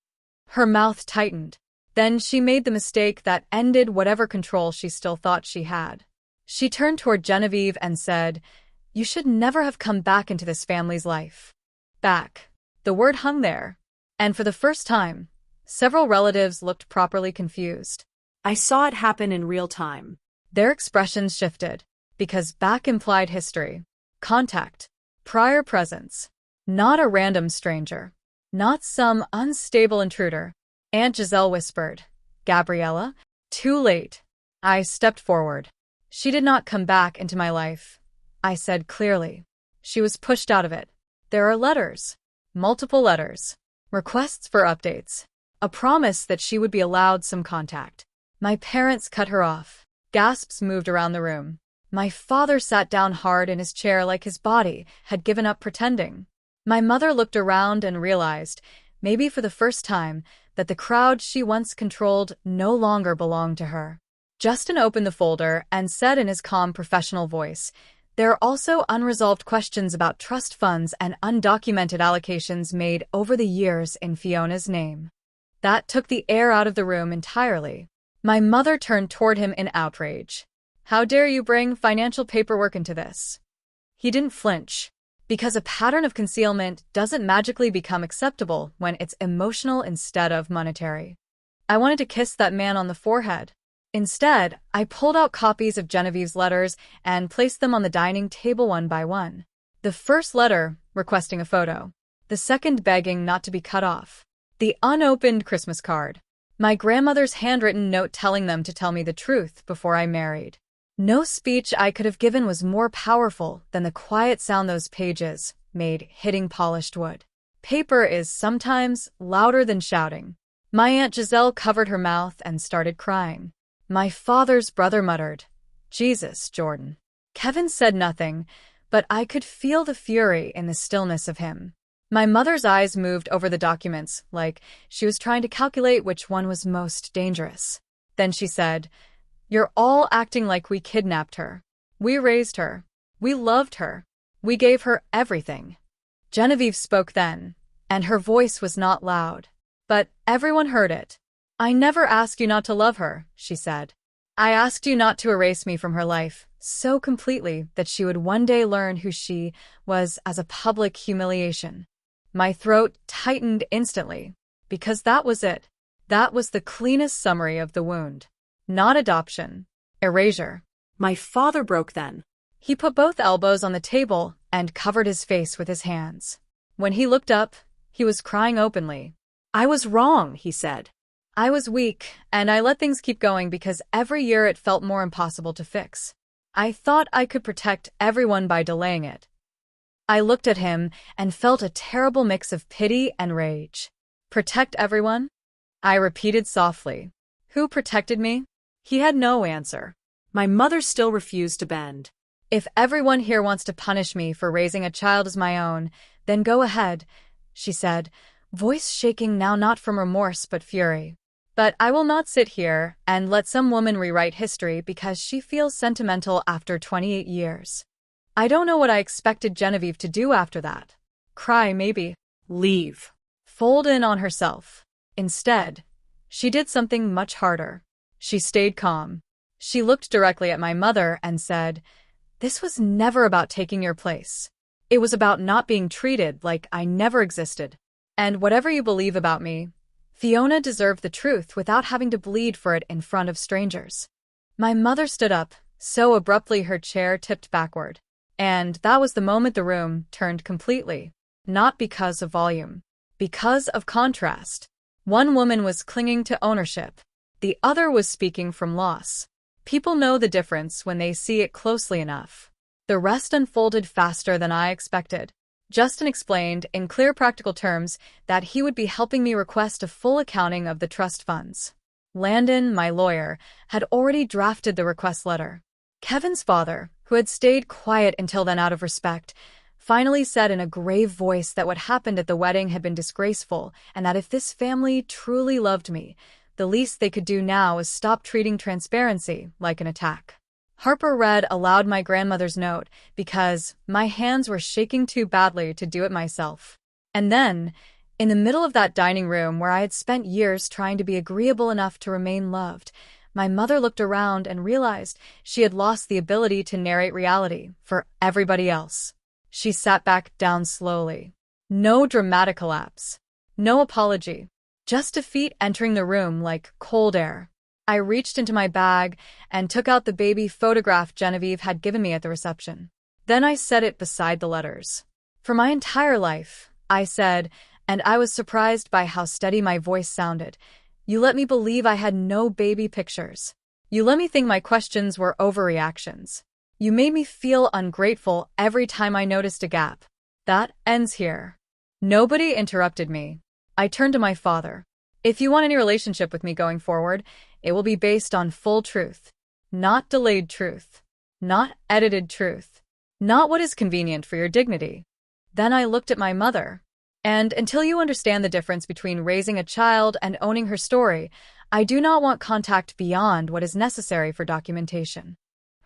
Her mouth tightened. Then she made the mistake that ended whatever control she still thought she had. She turned toward Genevieve and said, "You should never have come back into this family's life." Back. The word hung there. And for the first time, several relatives looked properly confused. I saw it happen in real time. Their expressions shifted, because back implied history, contact, prior presence. Not a random stranger. Not some unstable intruder. Aunt Giselle whispered, "Gabriella? Too late." I stepped forward. "She did not come back into my life," I said clearly. "She was pushed out of it. There are letters. Multiple letters. Requests for updates. A promise that she would be allowed some contact." My parents cut her off. Gasps moved around the room. My father sat down hard in his chair like his body had given up pretending. My mother looked around and realized, maybe for the first time, that the crowd she once controlled no longer belonged to her. Justin opened the folder and said in his calm professional voice, "There are also unresolved questions about trust funds and undocumented allocations made over the years in Fiona's name." That took the air out of the room entirely. My mother turned toward him in outrage. How dare you bring financial paperwork into this? He didn't flinch, because a pattern of concealment doesn't magically become acceptable when it's emotional instead of monetary. I wanted to kiss that man on the forehead. Instead, I pulled out copies of Genevieve's letters and placed them on the dining table one by one. The first letter, requesting a photo. The second, begging not to be cut off. The unopened Christmas card. My grandmother's handwritten note telling them to tell me the truth before I married. No speech I could have given was more powerful than the quiet sound those pages made hitting polished wood. Paper is sometimes louder than shouting. My Aunt Giselle covered her mouth and started crying. My father's brother muttered, "Jesus, Jordan." Kevin said nothing, but I could feel the fury in the stillness of him. My mother's eyes moved over the documents, like she was trying to calculate which one was most dangerous. Then she said, "You're all acting like we kidnapped her. We raised her. We loved her. We gave her everything." Genevieve spoke then, and her voice was not loud, but everyone heard it. "I never asked you not to love her," she said. "I asked you not to erase me from her life so completely that she would one day learn who she was as a public humiliation." My throat tightened instantly, because that was it. That was the cleanest summary of the wound. Not adoption. Erasure. My father broke then. He put both elbows on the table and covered his face with his hands. When he looked up, he was crying openly. "I was wrong," he said. "I was weak, and I let things keep going because every year it felt more impossible to fix. I thought I could protect everyone by delaying it." I looked at him and felt a terrible mix of pity and rage. "Protect everyone?" I repeated softly. "Who protected me?" He had no answer. My mother still refused to bend. "If everyone here wants to punish me for raising a child as my own, then go ahead," she said, voice shaking now not from remorse but fury. "But I will not sit here and let some woman rewrite history because she feels sentimental after 28 years. I don't know what I expected Genevieve to do after that. Cry, maybe. Leave. Fold in on herself. Instead, she did something much harder. She stayed calm. She looked directly at my mother and said, "This was never about taking your place. It was about not being treated like I never existed. And whatever you believe about me, Fiona deserved the truth without having to bleed for it in front of strangers." My mother stood up, so abruptly her chair tipped backward. And that was the moment the room turned completely. Not because of volume. Because of contrast. One woman was clinging to ownership. The other was speaking from loss. People know the difference when they see it closely enough. The rest unfolded faster than I expected. Justin explained, in clear practical terms, that he would be helping me request a full accounting of the trust funds. Landon, my lawyer, had already drafted the request letter. Kevin's father, who had stayed quiet until then out of respect, finally said in a grave voice that what happened at the wedding had been disgraceful and that if this family truly loved me, the least they could do now was stop treating transparency like an attack. Harper read aloud my grandmother's note because my hands were shaking too badly to do it myself. And then, in the middle of that dining room where I had spent years trying to be agreeable enough to remain loved, my mother looked around and realized she had lost the ability to narrate reality for everybody else. She sat back down slowly. No dramatic collapse. No apology. Just defeat entering the room like cold air. I reached into my bag and took out the baby photograph Genevieve had given me at the reception. Then I set it beside the letters. "For my entire life," I said, and I was surprised by how steady my voice sounded, "you let me believe I had no baby pictures. You let me think my questions were overreactions. You made me feel ungrateful every time I noticed a gap. That ends here." Nobody interrupted me. I turned to my father. "If you want any relationship with me going forward, it will be based on full truth. Not delayed truth. Not edited truth. Not what is convenient for your dignity." Then I looked at my mother. "And until you understand the difference between raising a child and owning her story, I do not want contact beyond what is necessary for documentation."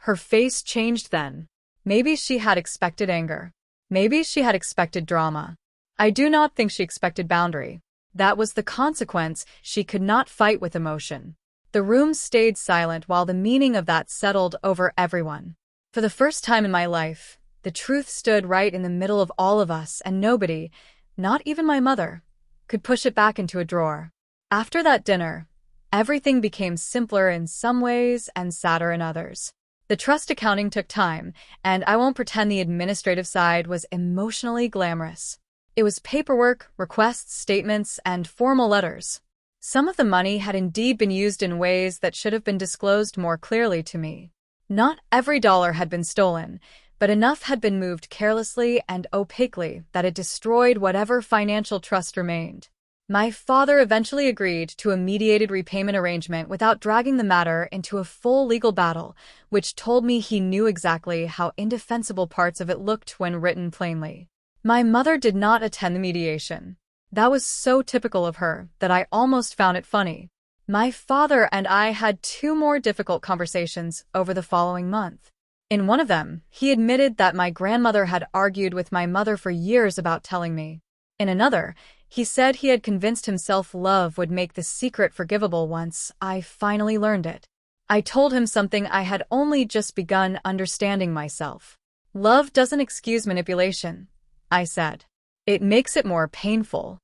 Her face changed then. Maybe she had expected anger. Maybe she had expected drama. I do not think she expected boundary. That was the consequence she could not fight with emotion. The room stayed silent while the meaning of that settled over everyone. For the first time in my life, the truth stood right in the middle of all of us, and nobody, not even my mother, could push it back into a drawer. After that dinner, everything became simpler in some ways and sadder in others. The trust accounting took time, and I won't pretend the administrative side was emotionally glamorous. It was paperwork, requests, statements, and formal letters. Some of the money had indeed been used in ways that should have been disclosed more clearly to me. Not every dollar had been stolen, but enough had been moved carelessly and opaquely that it destroyed whatever financial trust remained. My father eventually agreed to a mediated repayment arrangement without dragging the matter into a full legal battle, which told me he knew exactly how indefensible parts of it looked when written plainly. My mother did not attend the mediation. That was so typical of her that I almost found it funny. My father and I had 2 more difficult conversations over the following month. In one of them, he admitted that my grandmother had argued with my mother for years about telling me. In another, he said he had convinced himself love would make the secret forgivable once I finally learned it. I told him something I had only just begun understanding myself. Love doesn't excuse manipulation, I said. It makes it more painful.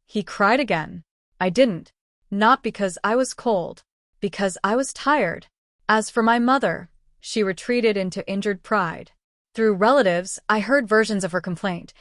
He cried again. I didn't. Not because I was cold, because I was tired. As for my mother, she retreated into injured pride. Through relatives, I heard versions of her complaint,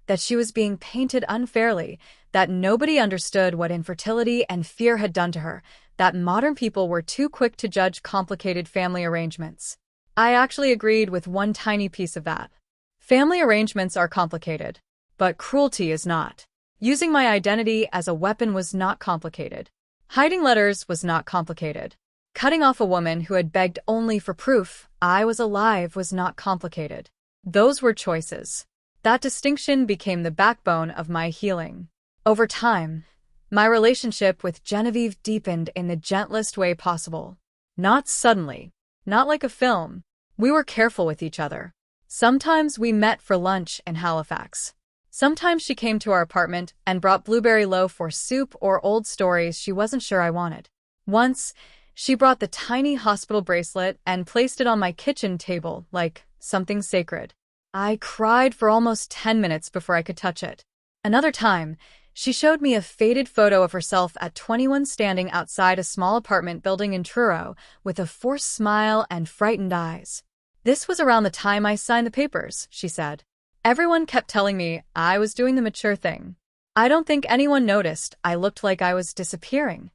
that she was being painted unfairly, that nobody understood what infertility and fear had done to her, that modern people were too quick to judge complicated family arrangements. I actually agreed with one tiny piece of that. Family arrangements are complicated, but cruelty is not. Using my identity as a weapon was not complicated. Hiding letters was not complicated. Cutting off a woman who had begged only for proof I was alive was not complicated. Those were choices. That distinction became the backbone of my healing. Over time, my relationship with Genevieve deepened in the gentlest way possible. Not suddenly, not like a film. We were careful with each other. Sometimes we met for lunch in Halifax. Sometimes she came to our apartment and brought blueberry loaf or soup or old stories she wasn't sure I wanted. Once, she brought the tiny hospital bracelet and placed it on my kitchen table like something sacred. I cried for almost 10 minutes before I could touch it. Another time, she showed me a faded photo of herself at 21 standing outside a small apartment building in Truro with a forced smile and frightened eyes. This was around the time I signed the papers, she said. Everyone kept telling me I was doing the mature thing. I don't think anyone noticed I looked like I was disappearing.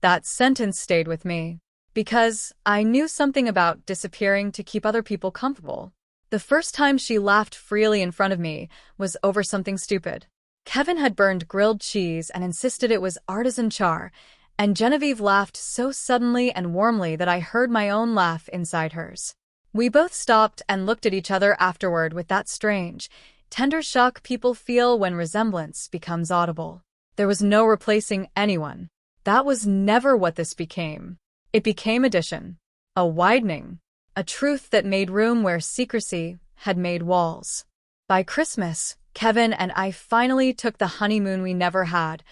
That sentence stayed with me, because I knew something about disappearing to keep other people comfortable. The first time she laughed freely in front of me was over something stupid. Kevin had burned grilled cheese and insisted it was artisan char, and Genevieve laughed so suddenly and warmly that I heard my own laugh inside hers. We both stopped and looked at each other afterward with that strange, tender shock people feel when resemblance becomes audible. There was no replacing anyone. That was never what this became. It became addition, a widening, a truth that made room where secrecy had made walls. By Christmas, Kevin and I finally took the honeymoon we never had,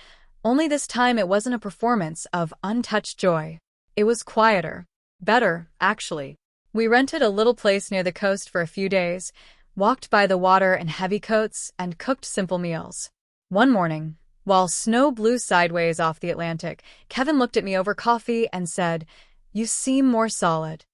only this time it wasn't a performance of untouched joy. It was quieter. Better, actually. We rented a little place near the coast for a few days, walked by the water in heavy coats, and cooked simple meals. One morning, while snow blew sideways off the Atlantic, Kevin looked at me over coffee and said, "You seem more solid."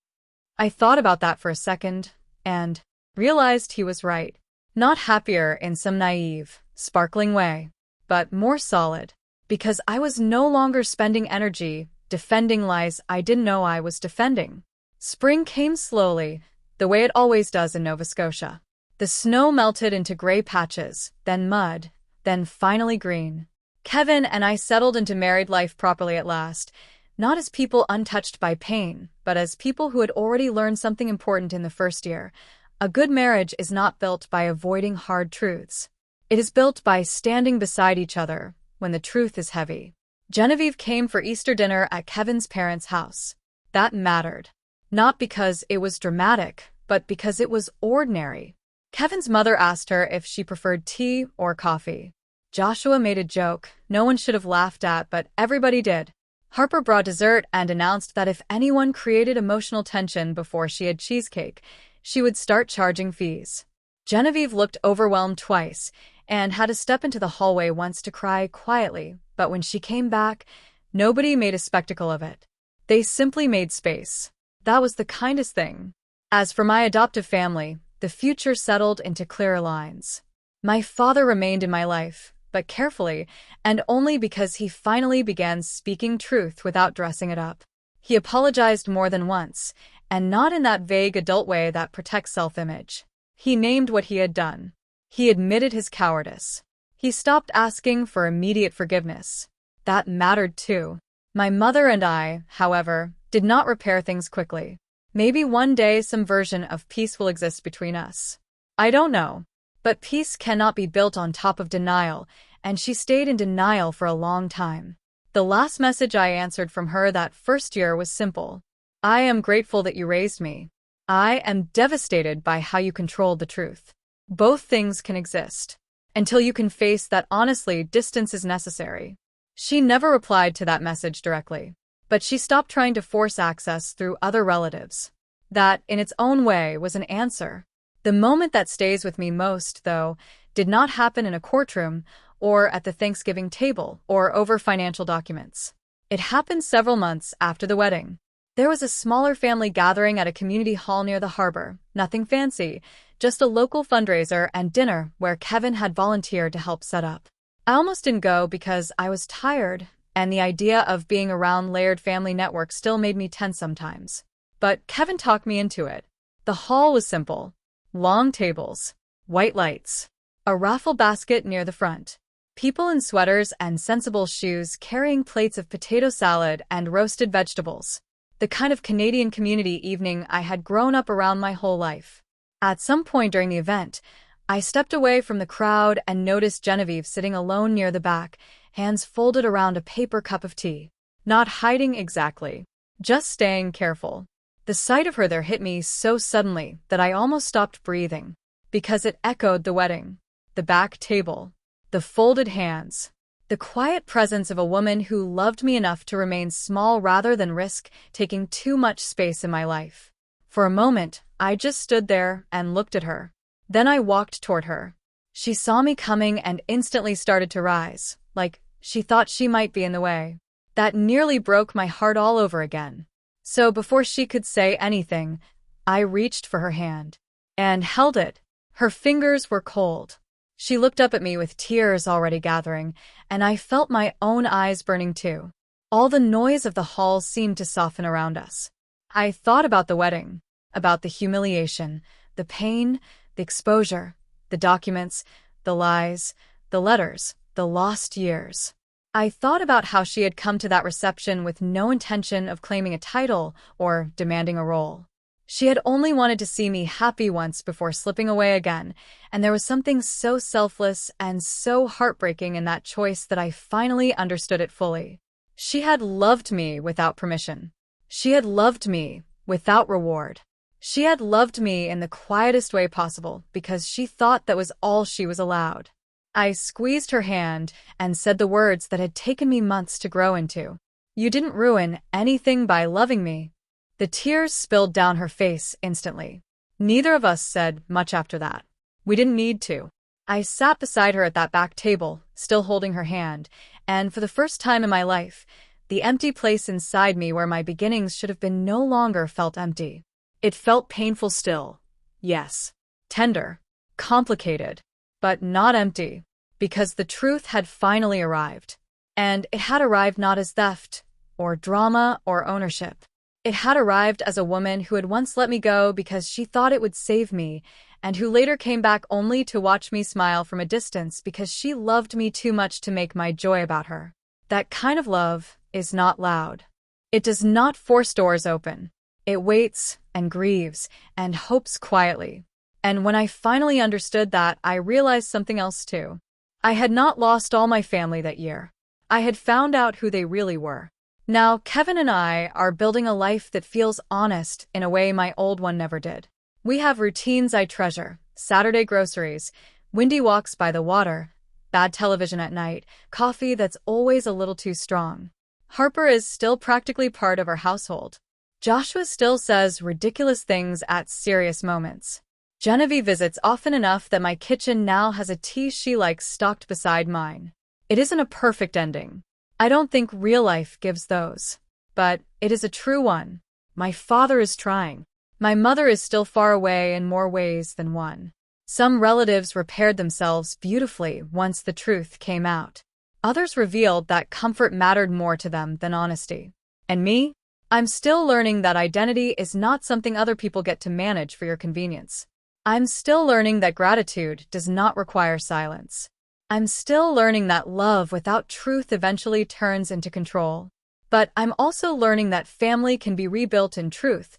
I thought about that for a second, and realized he was right. Not happier in some naive, sparkling way, but more solid, because I was no longer spending energy defending lies I didn't know I was defending. Spring came slowly, the way it always does in Nova Scotia. The snow melted into gray patches, then mud, then finally green. Kevin and I settled into married life properly at last, not as people untouched by pain, but as people who had already learned something important in the first year. A good marriage is not built by avoiding hard truths. It is built by standing beside each other when the truth is heavy. Genevieve came for Easter dinner at Kevin's parents' house. That mattered. Not because it was dramatic, but because it was ordinary. Kevin's mother asked her if she preferred tea or coffee. Joshua made a joke no one should have laughed at, but everybody did. Harper brought dessert and announced that if anyone created emotional tension before she had cheesecake, she would start charging fees. Genevieve looked overwhelmed twice and had to step into the hallway once to cry quietly, but when she came back, nobody made a spectacle of it. They simply made space. That was the kindest thing. As for my adoptive family, the future settled into clearer lines. My father remained in my life, but carefully, and only because he finally began speaking truth without dressing it up. He apologized more than once, and not in that vague adult way that protects self-image. He named what he had done. He admitted his cowardice. He stopped asking for immediate forgiveness. That mattered too. My mother and I, however, did not repair things quickly. Maybe one day some version of peace will exist between us. I don't know. But peace cannot be built on top of denial, and she stayed in denial for a long time. The last message I answered from her that first year was simple. I am grateful that you raised me. I am devastated by how you controlled the truth. Both things can exist. Until you can face that honestly, distance is necessary. She never replied to that message directly, but she stopped trying to force access through other relatives. That, in its own way, was an answer. The moment that stays with me most, though, did not happen in a courtroom, or at the Thanksgiving table, or over financial documents. It happened several months after the wedding. There was a smaller family gathering at a community hall near the harbor, nothing fancy, just a local fundraiser and dinner where Kevin had volunteered to help set up. I almost didn't go because I was tired, and the idea of being around layered family network still made me tense sometimes. But Kevin talked me into it. The hall was simple. Long tables, white lights, a raffle basket near the front, people in sweaters and sensible shoes carrying plates of potato salad and roasted vegetables. The kind of Canadian community evening I had grown up around my whole life. At some point during the event, I stepped away from the crowd and noticed Genevieve sitting alone near the back, hands folded around a paper cup of tea. Not hiding exactly, just staying careful. The sight of her there hit me so suddenly that I almost stopped breathing, because it echoed the wedding, the back table, the folded hands, the quiet presence of a woman who loved me enough to remain small rather than risk taking too much space in my life. For a moment, I just stood there and looked at her. Then I walked toward her. She saw me coming and instantly started to rise, like she thought she might be in the way. That nearly broke my heart all over again. So before she could say anything, I reached for her hand and held it. Her fingers were cold. She looked up at me with tears already gathering, and I felt my own eyes burning too. All the noise of the hall seemed to soften around us. I thought about the wedding, about the humiliation, the pain, the exposure, the documents, the lies, the letters, the lost years. I thought about how she had come to that reception with no intention of claiming a title or demanding a role. She had only wanted to see me happy once before slipping away again, and there was something so selfless and so heartbreaking in that choice that I finally understood it fully. She had loved me without permission. She had loved me without reward. She had loved me in the quietest way possible because she thought that was all she was allowed. I squeezed her hand and said the words that had taken me months to grow into. You didn't ruin anything by loving me. The tears spilled down her face instantly. Neither of us said much after that. We didn't need to. I sat beside her at that back table, still holding her hand, and for the first time in my life, the empty place inside me where my beginnings should have been no longer felt empty. It felt painful still. Yes. Tender. Complicated. But not empty, because the truth had finally arrived. And it had arrived not as theft, or drama, or ownership. It had arrived as a woman who had once let me go because she thought it would save me, and who later came back only to watch me smile from a distance because she loved me too much to make my joy about her. That kind of love is not loud. It does not force doors open. It waits, and grieves, and hopes quietly. And when I finally understood that, I realized something else too. I had not lost all my family that year. I had found out who they really were. Now, Kevin and I are building a life that feels honest in a way my old one never did. We have routines I treasure, Saturday groceries, windy walks by the water, bad television at night, coffee that's always a little too strong. Harper is still practically part of our household. Joshua still says ridiculous things at serious moments. Genevieve visits often enough that my kitchen now has a tea she likes stocked beside mine. It isn't a perfect ending. I don't think real life gives those. But it is a true one. My father is trying. My mother is still far away in more ways than one. Some relatives repaired themselves beautifully once the truth came out. Others revealed that comfort mattered more to them than honesty. And me? I'm still learning that identity is not something other people get to manage for your convenience. I'm still learning that gratitude does not require silence. I'm still learning that love without truth eventually turns into control. But I'm also learning that family can be rebuilt in truth,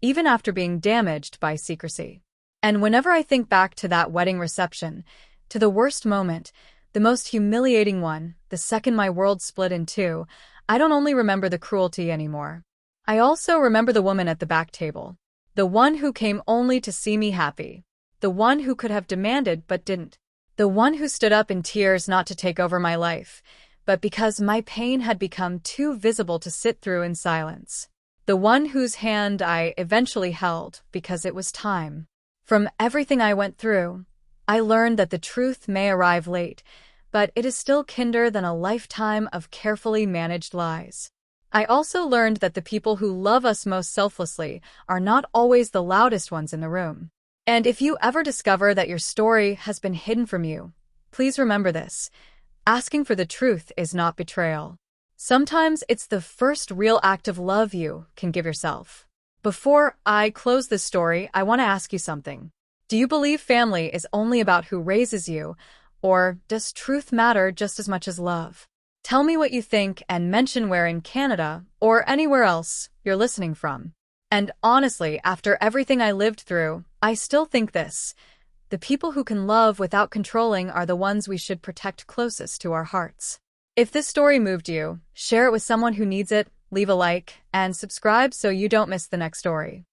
even after being damaged by secrecy. And whenever I think back to that wedding reception, to the worst moment, the most humiliating one, the second my world split in two, I don't only remember the cruelty anymore. I also remember the woman at the back table. The one who came only to see me happy. The one who could have demanded but didn't. The one who stood up in tears not to take over my life, but because my pain had become too visible to sit through in silence. The one whose hand I eventually held because it was time. From everything I went through, I learned that the truth may arrive late, but it is still kinder than a lifetime of carefully managed lies. I also learned that the people who love us most selflessly are not always the loudest ones in the room. And if you ever discover that your story has been hidden from you, please remember this. Asking for the truth is not betrayal. Sometimes it's the first real act of love you can give yourself. Before I close this story, I want to ask you something. Do you believe family is only about who raises you, or does truth matter just as much as love? Tell me what you think and mention where in Canada or anywhere else you're listening from. And honestly, after everything I lived through, I still think this. The people who can love without controlling are the ones we should protect closest to our hearts. If this story moved you, share it with someone who needs it, leave a like, and subscribe so you don't miss the next story.